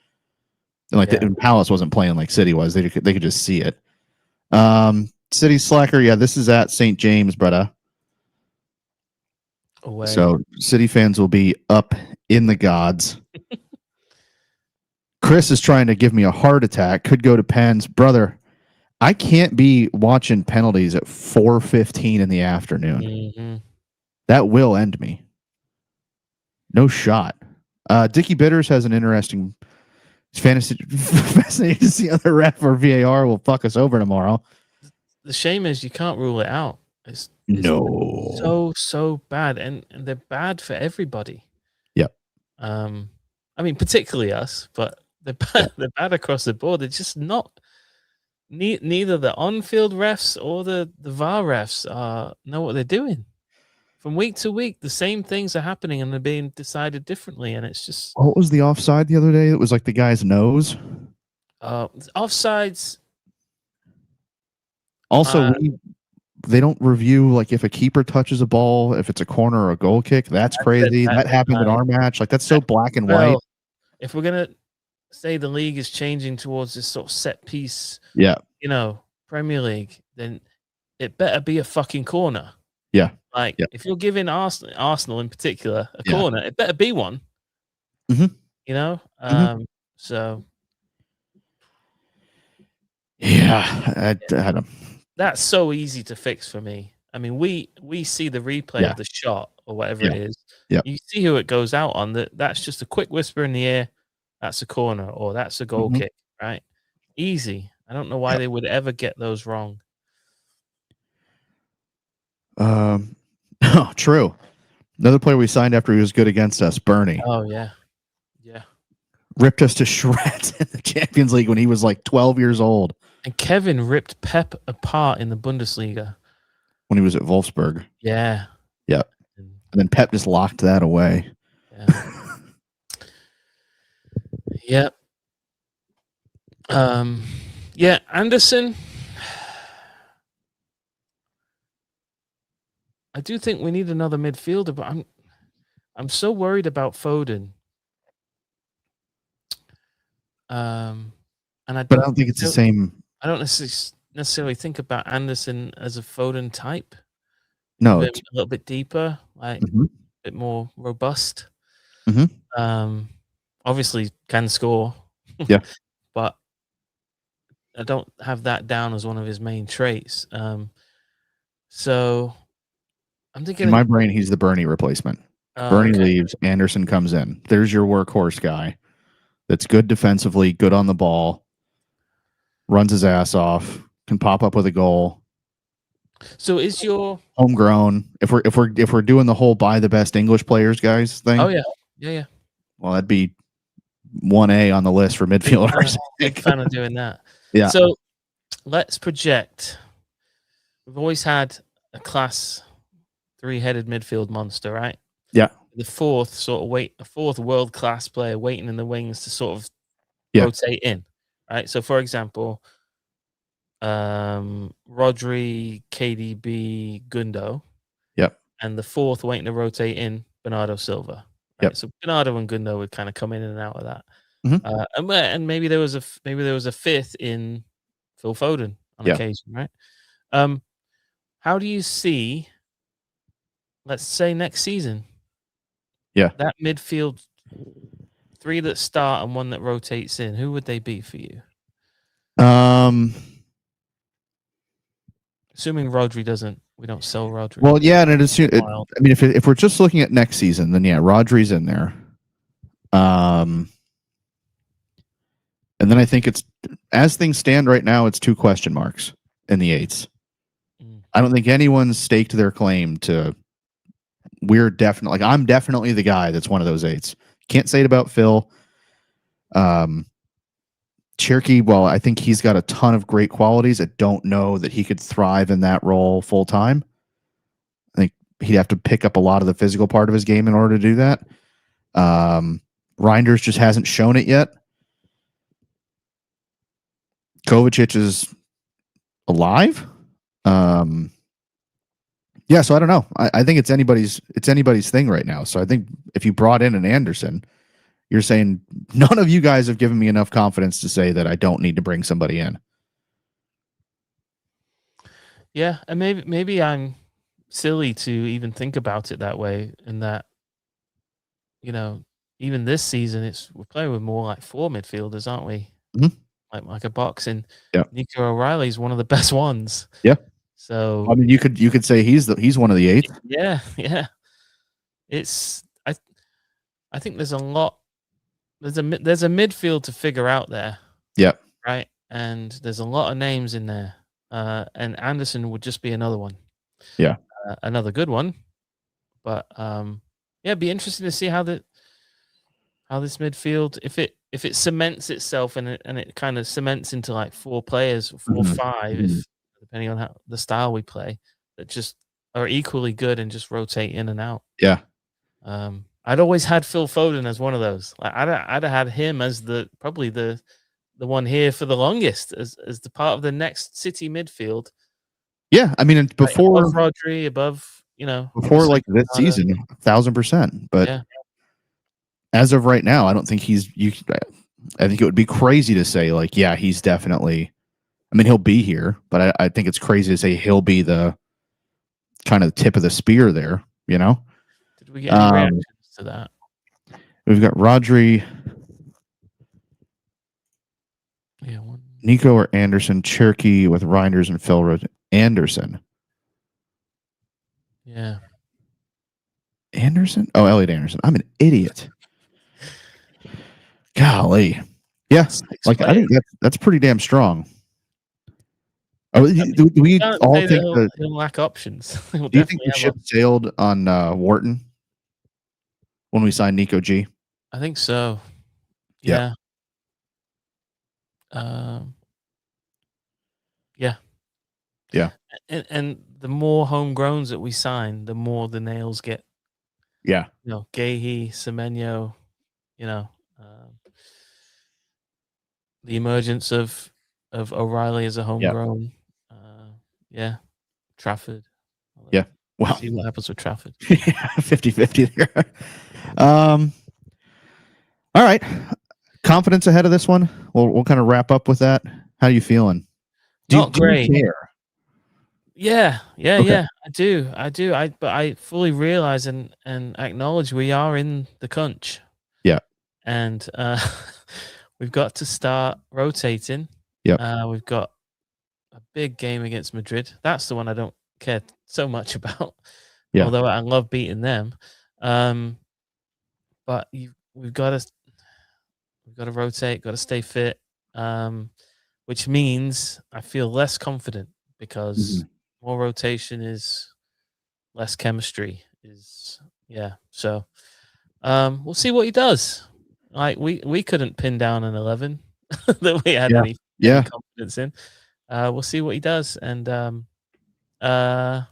[SPEAKER 2] And like and Palace wasn't playing like City was. They could just see it. City slacker, yeah, this is at St. James, brother.
[SPEAKER 3] Away.
[SPEAKER 2] So City fans will be up in the gods. Chris is trying to give me a heart attack. Could go to pens. Brother, I can't be watching penalties at 4:15 in the afternoon.
[SPEAKER 3] Mm-hmm.
[SPEAKER 2] That will end me. No shot. Dickie Bitters has an interesting fascinating to see other ref or VAR will fuck us over tomorrow.
[SPEAKER 3] The shame is you can't rule it out. It's so bad, and they're bad for everybody.
[SPEAKER 2] Yep.
[SPEAKER 3] I mean, particularly us, but they're bad. Yeah. They're bad across the board. They're just not. Neither the on-field refs or the VAR refs know what they're doing. From week to week, the same things are happening, and they're being decided differently. And it's just
[SPEAKER 2] what was the offside the other day? It was like the guy's nose.
[SPEAKER 3] Offsides.
[SPEAKER 2] Also, they don't review like if a keeper touches a ball, if it's a corner or a goal kick. That's crazy. That happened in our match. Like that's so black and white.
[SPEAKER 3] If we're gonna say the league is changing towards this sort of set piece, Premier League, then it better be a fucking corner.
[SPEAKER 2] Yeah.
[SPEAKER 3] Like if you're giving Arsenal in particular a corner, it better be one.
[SPEAKER 2] Mm-hmm.
[SPEAKER 3] So
[SPEAKER 2] yeah,
[SPEAKER 3] that's so easy to fix for me. I mean, we see the replay of the shot or whatever it is.
[SPEAKER 2] Yeah.
[SPEAKER 3] You see who it goes out on. That's just a quick whisper in the ear. That's a corner or that's a goal kick, right? Easy. I don't know why they would ever get those wrong.
[SPEAKER 2] Oh, true. Another player we signed after he was good against us, Bernie.
[SPEAKER 3] Oh yeah.
[SPEAKER 2] Ripped us to shreds in the Champions League when he was like 12 years old.
[SPEAKER 3] And Kevin ripped Pep apart in the Bundesliga
[SPEAKER 2] when he was at Wolfsburg.
[SPEAKER 3] Yeah.
[SPEAKER 2] Yep. And then Pep just locked that away.
[SPEAKER 3] Yeah. Yep. Anderson. I do think we need another midfielder, but I'm so worried about Foden. And I don't
[SPEAKER 2] think it's the same.
[SPEAKER 3] I don't necessarily think about Anderson as a Foden type.
[SPEAKER 2] No,
[SPEAKER 3] a little bit deeper, like a bit more robust. Obviously can score.
[SPEAKER 2] Yeah,
[SPEAKER 3] but I don't have that down as one of his main traits. So I'm thinking
[SPEAKER 2] in my brain, he's the Bernie replacement. Bernie leaves, Anderson comes in. There's your workhorse guy. That's good defensively, good on the ball, runs his ass off, can pop up with a goal.
[SPEAKER 3] So is your
[SPEAKER 2] homegrown? If we're doing the whole buy the best English players guys thing.
[SPEAKER 3] Oh yeah.
[SPEAKER 2] Well, that'd be 1A on the list for midfielders.
[SPEAKER 3] Big fan of doing that.
[SPEAKER 2] Yeah.
[SPEAKER 3] So let's project. We've always had a class 3-headed midfield monster, right?
[SPEAKER 2] Yeah.
[SPEAKER 3] The fourth world-class player waiting in the wings to sort of rotate in, right? So, for example, Rodri, KDB, Gundo.
[SPEAKER 2] Yep.
[SPEAKER 3] And the fourth waiting to rotate in, Bernardo Silva. Right? Yep. So Bernardo and Gundo would kind of come in and out of that. And maybe there was a fifth in Phil Foden on occasion, right? How do you see, let's say next season, that midfield 3 that start and 1 that rotates in, who would they be for you? Assuming Rodri we don't sell Rodri.
[SPEAKER 2] Well, yeah, and I mean, if we're just looking at next season, then Rodri's in there. And then I think it's, as things stand right now, it's 2 question marks in the 8s. I don't think anyone's staked their claim to we're definitely like, I'm definitely the guy that's one of those 8s. Can't say it about Phil. Cherokee, well, I think he's got a ton of great qualities. I don't know that he could thrive in that role full time. I think he'd have to pick up a lot of the physical part of his game in order to do that. Reinders just hasn't shown it yet. Kovacic is alive. Yeah, so I don't know. I think it's anybody's thing right now. So I think if you brought in an Anderson, you're saying none of you guys have given me enough confidence to say that I don't need to bring somebody in.
[SPEAKER 3] Yeah, and maybe I'm silly to even think about it that way, in that, even this season we're playing with more like 4 midfielders, aren't we?
[SPEAKER 2] Mm-hmm.
[SPEAKER 3] Like a box, and
[SPEAKER 2] yeah.
[SPEAKER 3] Nico O'Reilly is one of the best ones.
[SPEAKER 2] Yeah.
[SPEAKER 3] So
[SPEAKER 2] I mean, you could say he's one of the 8.
[SPEAKER 3] Yeah. It's I think there's a lot. There's a midfield to figure out there.
[SPEAKER 2] Yeah.
[SPEAKER 3] Right. And there's a lot of names in there. And Anderson would just be another one.
[SPEAKER 2] Yeah.
[SPEAKER 3] Another good one. But it'd be interesting to see how this midfield, if it cements itself and it kind of cements into like 4 players, 4 or 5, if depending on how the style we play, that just are equally good and just rotate in and out.
[SPEAKER 2] Yeah.
[SPEAKER 3] I'd always had Phil Foden as one of those. Like I'd have had him as probably the one here for the longest, as the part of the next City midfield.
[SPEAKER 2] Yeah, I mean, before
[SPEAKER 3] above Rodri,
[SPEAKER 2] before like this season, 1,000%. But
[SPEAKER 3] yeah.
[SPEAKER 2] As of right now, I don't think I think it would be crazy to say like, yeah, he's definitely. I mean, he'll be here, but I think it's crazy to say he'll be the kind of tip of the spear there. Did
[SPEAKER 3] we get any reactions to that?
[SPEAKER 2] We've got Rodri, Nico or Anderson, Cherokee with Reinders and Phil Anderson.
[SPEAKER 3] Yeah.
[SPEAKER 2] Anderson? Oh, Elliot Anderson. I'm an idiot. Golly. Yeah. Like, I think that's pretty damn strong. Oh, do we all think that
[SPEAKER 3] he'll lack options?
[SPEAKER 2] Do you think the ship sailed on Wharton when we signed Nico G?
[SPEAKER 3] I think so.
[SPEAKER 2] Yeah. Yeah.
[SPEAKER 3] And the more homegrowns that we sign, the more the nails get.
[SPEAKER 2] Yeah.
[SPEAKER 3] Gahey, Semenyo, the emergence of O'Reilly as a homegrown. Yeah. Trafford.
[SPEAKER 2] Yeah. Well,
[SPEAKER 3] see what happens with Trafford.
[SPEAKER 2] 50-50 there. All right. Confidence ahead of this one. We'll kind of wrap up with that. How are you feeling?
[SPEAKER 3] Not great.
[SPEAKER 2] Do you care?
[SPEAKER 3] Yeah.
[SPEAKER 2] Okay.
[SPEAKER 3] Yeah. I do. But I fully realize and acknowledge we are in the crunch.
[SPEAKER 2] Yeah.
[SPEAKER 3] And we've got to start rotating.
[SPEAKER 2] Yeah.
[SPEAKER 3] We've got a big game against Madrid. That's the one I don't care so much about.
[SPEAKER 2] Yeah.
[SPEAKER 3] Although I love beating them. But we've got to rotate, got to stay fit. Which means I feel less confident because more rotation is less chemistry. So we'll see what he does. Like we couldn't pin down an 11 that we had any confidence in. We'll see what he does, and I'm not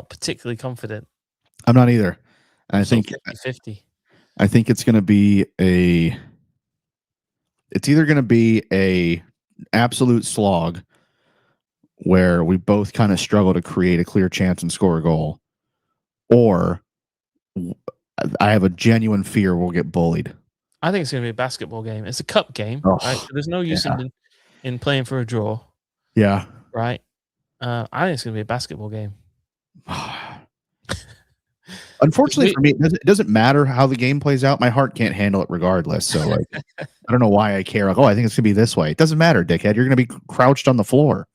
[SPEAKER 3] particularly confident.
[SPEAKER 2] I'm not either. I think
[SPEAKER 3] 50-50.
[SPEAKER 2] I think it's going to be it's either going to be a absolute slog where we both kind of struggle to create a clear chance and score a goal, or I have a genuine fear we'll get bullied.
[SPEAKER 3] I think it's going to be a basketball game. It's a cup game, right? So there's no use in playing for a draw.
[SPEAKER 2] Yeah.
[SPEAKER 3] Right. I think it's going to be a basketball game.
[SPEAKER 2] Unfortunately for me, it doesn't matter how the game plays out. My heart can't handle it regardless. So like, I don't know why I care. Like, I think it's going to be this way. It doesn't matter, dickhead. You're going to be crouched on the floor.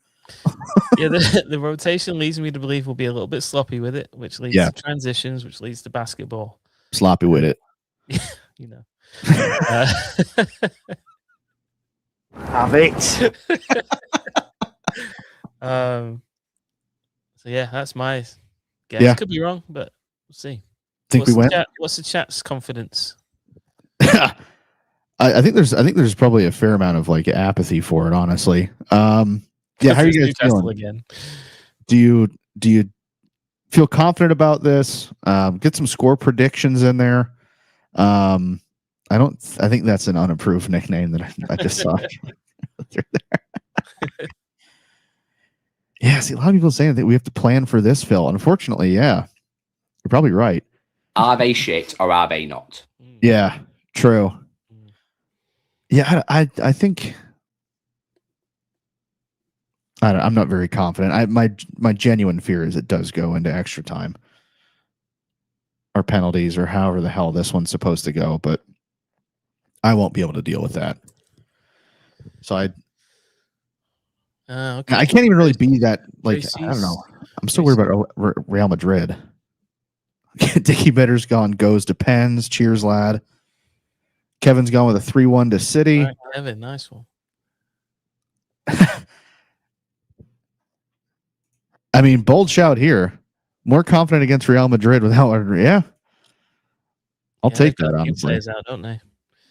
[SPEAKER 3] Yeah, the rotation leads me to believe we'll be a little bit sloppy with it, which leads to transitions, which leads to basketball.
[SPEAKER 2] Sloppy with it.
[SPEAKER 3] Have it. So So yeah, that's my guess.
[SPEAKER 2] Yeah.
[SPEAKER 3] Could be wrong, but we'll see.
[SPEAKER 2] Think we win?
[SPEAKER 3] What's the chat's confidence?
[SPEAKER 2] I think there's probably a fair amount of like apathy for it, honestly. Yeah, how are you guys
[SPEAKER 3] Newcastle
[SPEAKER 2] feeling?
[SPEAKER 3] again?
[SPEAKER 2] Do you feel confident about this? Get some score predictions in there. I think that's an unapproved nickname that I just saw. Yeah, see, a lot of people saying that we have to plan for this, Phil. Unfortunately, yeah, you're probably right.
[SPEAKER 4] Are they shit or are they not?
[SPEAKER 2] Yeah, true. Yeah, I think I'm not very confident. My genuine fear is it does go into extra time or penalties or however the hell this one's supposed to go, but I won't be able to deal with that. So
[SPEAKER 3] okay.
[SPEAKER 2] I can't even really be that, like, I don't know. I'm still worried about Real Madrid. Dickie Bitter's gone, goes to Pens. Cheers, lad. Kevin's gone with a 3-1 to City.
[SPEAKER 3] Right, Kevin, nice one.
[SPEAKER 2] I mean, bold shout here. More confident against Real Madrid without, yeah. I'll take that, honestly.
[SPEAKER 3] Players out, don't they?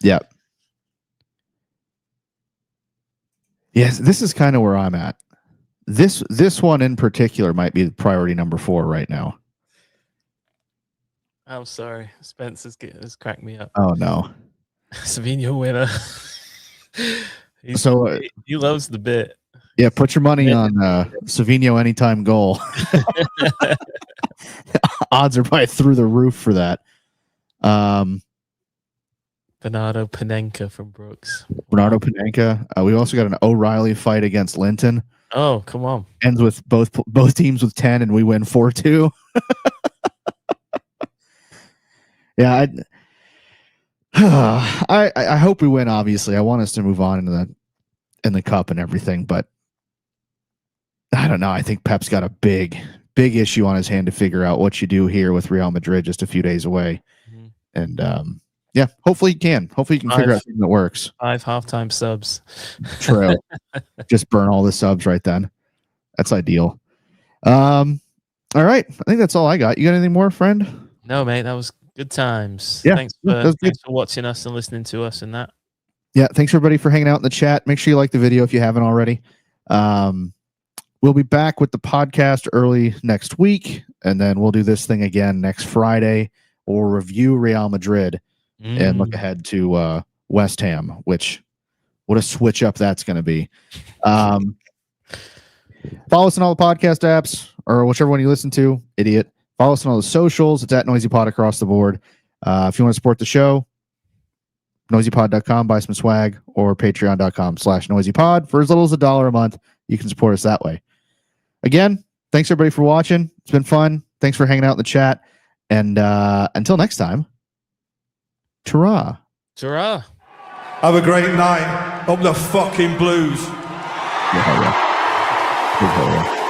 [SPEAKER 2] Yeah. Yes, this is kind of where I'm at. This one in particular might be priority number 4 right now.
[SPEAKER 3] I'm sorry. Spencer's cracked me up.
[SPEAKER 2] Oh, no.
[SPEAKER 3] Savinho winner. He loves the bit.
[SPEAKER 2] Yeah, put your money on Savinho anytime goal. Odds are probably through the roof for that.
[SPEAKER 3] Bernardo Panenka from Brooks.
[SPEAKER 2] Bernardo Panenka. We also got an O'Reilly fight against Linton.
[SPEAKER 3] Oh, come on.
[SPEAKER 2] Ends with both teams with 10 and we win 4-2. Yeah, I hope we win, obviously. I want us to move on in the cup and everything, but I don't know. I think Pep's got a big issue on his hand to figure out what you do here with Real Madrid just a few days away. Mm-hmm. And yeah, hopefully he can. Hopefully he can figure out something that works.
[SPEAKER 3] 5 halftime subs.
[SPEAKER 2] True. Just burn all the subs right then. That's ideal. All right. I think that's all I got. You got anything more, friend?
[SPEAKER 3] No, mate. That was good times.
[SPEAKER 2] Yeah.
[SPEAKER 3] Thanks for watching us and listening to us and that.
[SPEAKER 2] Yeah. Thanks everybody for hanging out in the chat. Make sure you like the video if you haven't already. We'll be back with the podcast early next week, and then we'll do this thing again next Friday or review Real Madrid and look ahead to West Ham, which what a switch up that's going to be. Follow us on all the podcast apps or whichever one you listen to, idiot. Follow us on all the socials. It's at NoisyPod across the board. If you want to support the show, noisypod.com, buy some swag, or patreon.com/noisypod. For as little as $1 a month, you can support us that way. Again, thanks everybody for watching. It's been fun. Thanks for hanging out in the chat. And until next time, ta-ra.
[SPEAKER 3] Ta-ra.
[SPEAKER 5] Have a great night. Up the fucking Blues.
[SPEAKER 2] Yeah.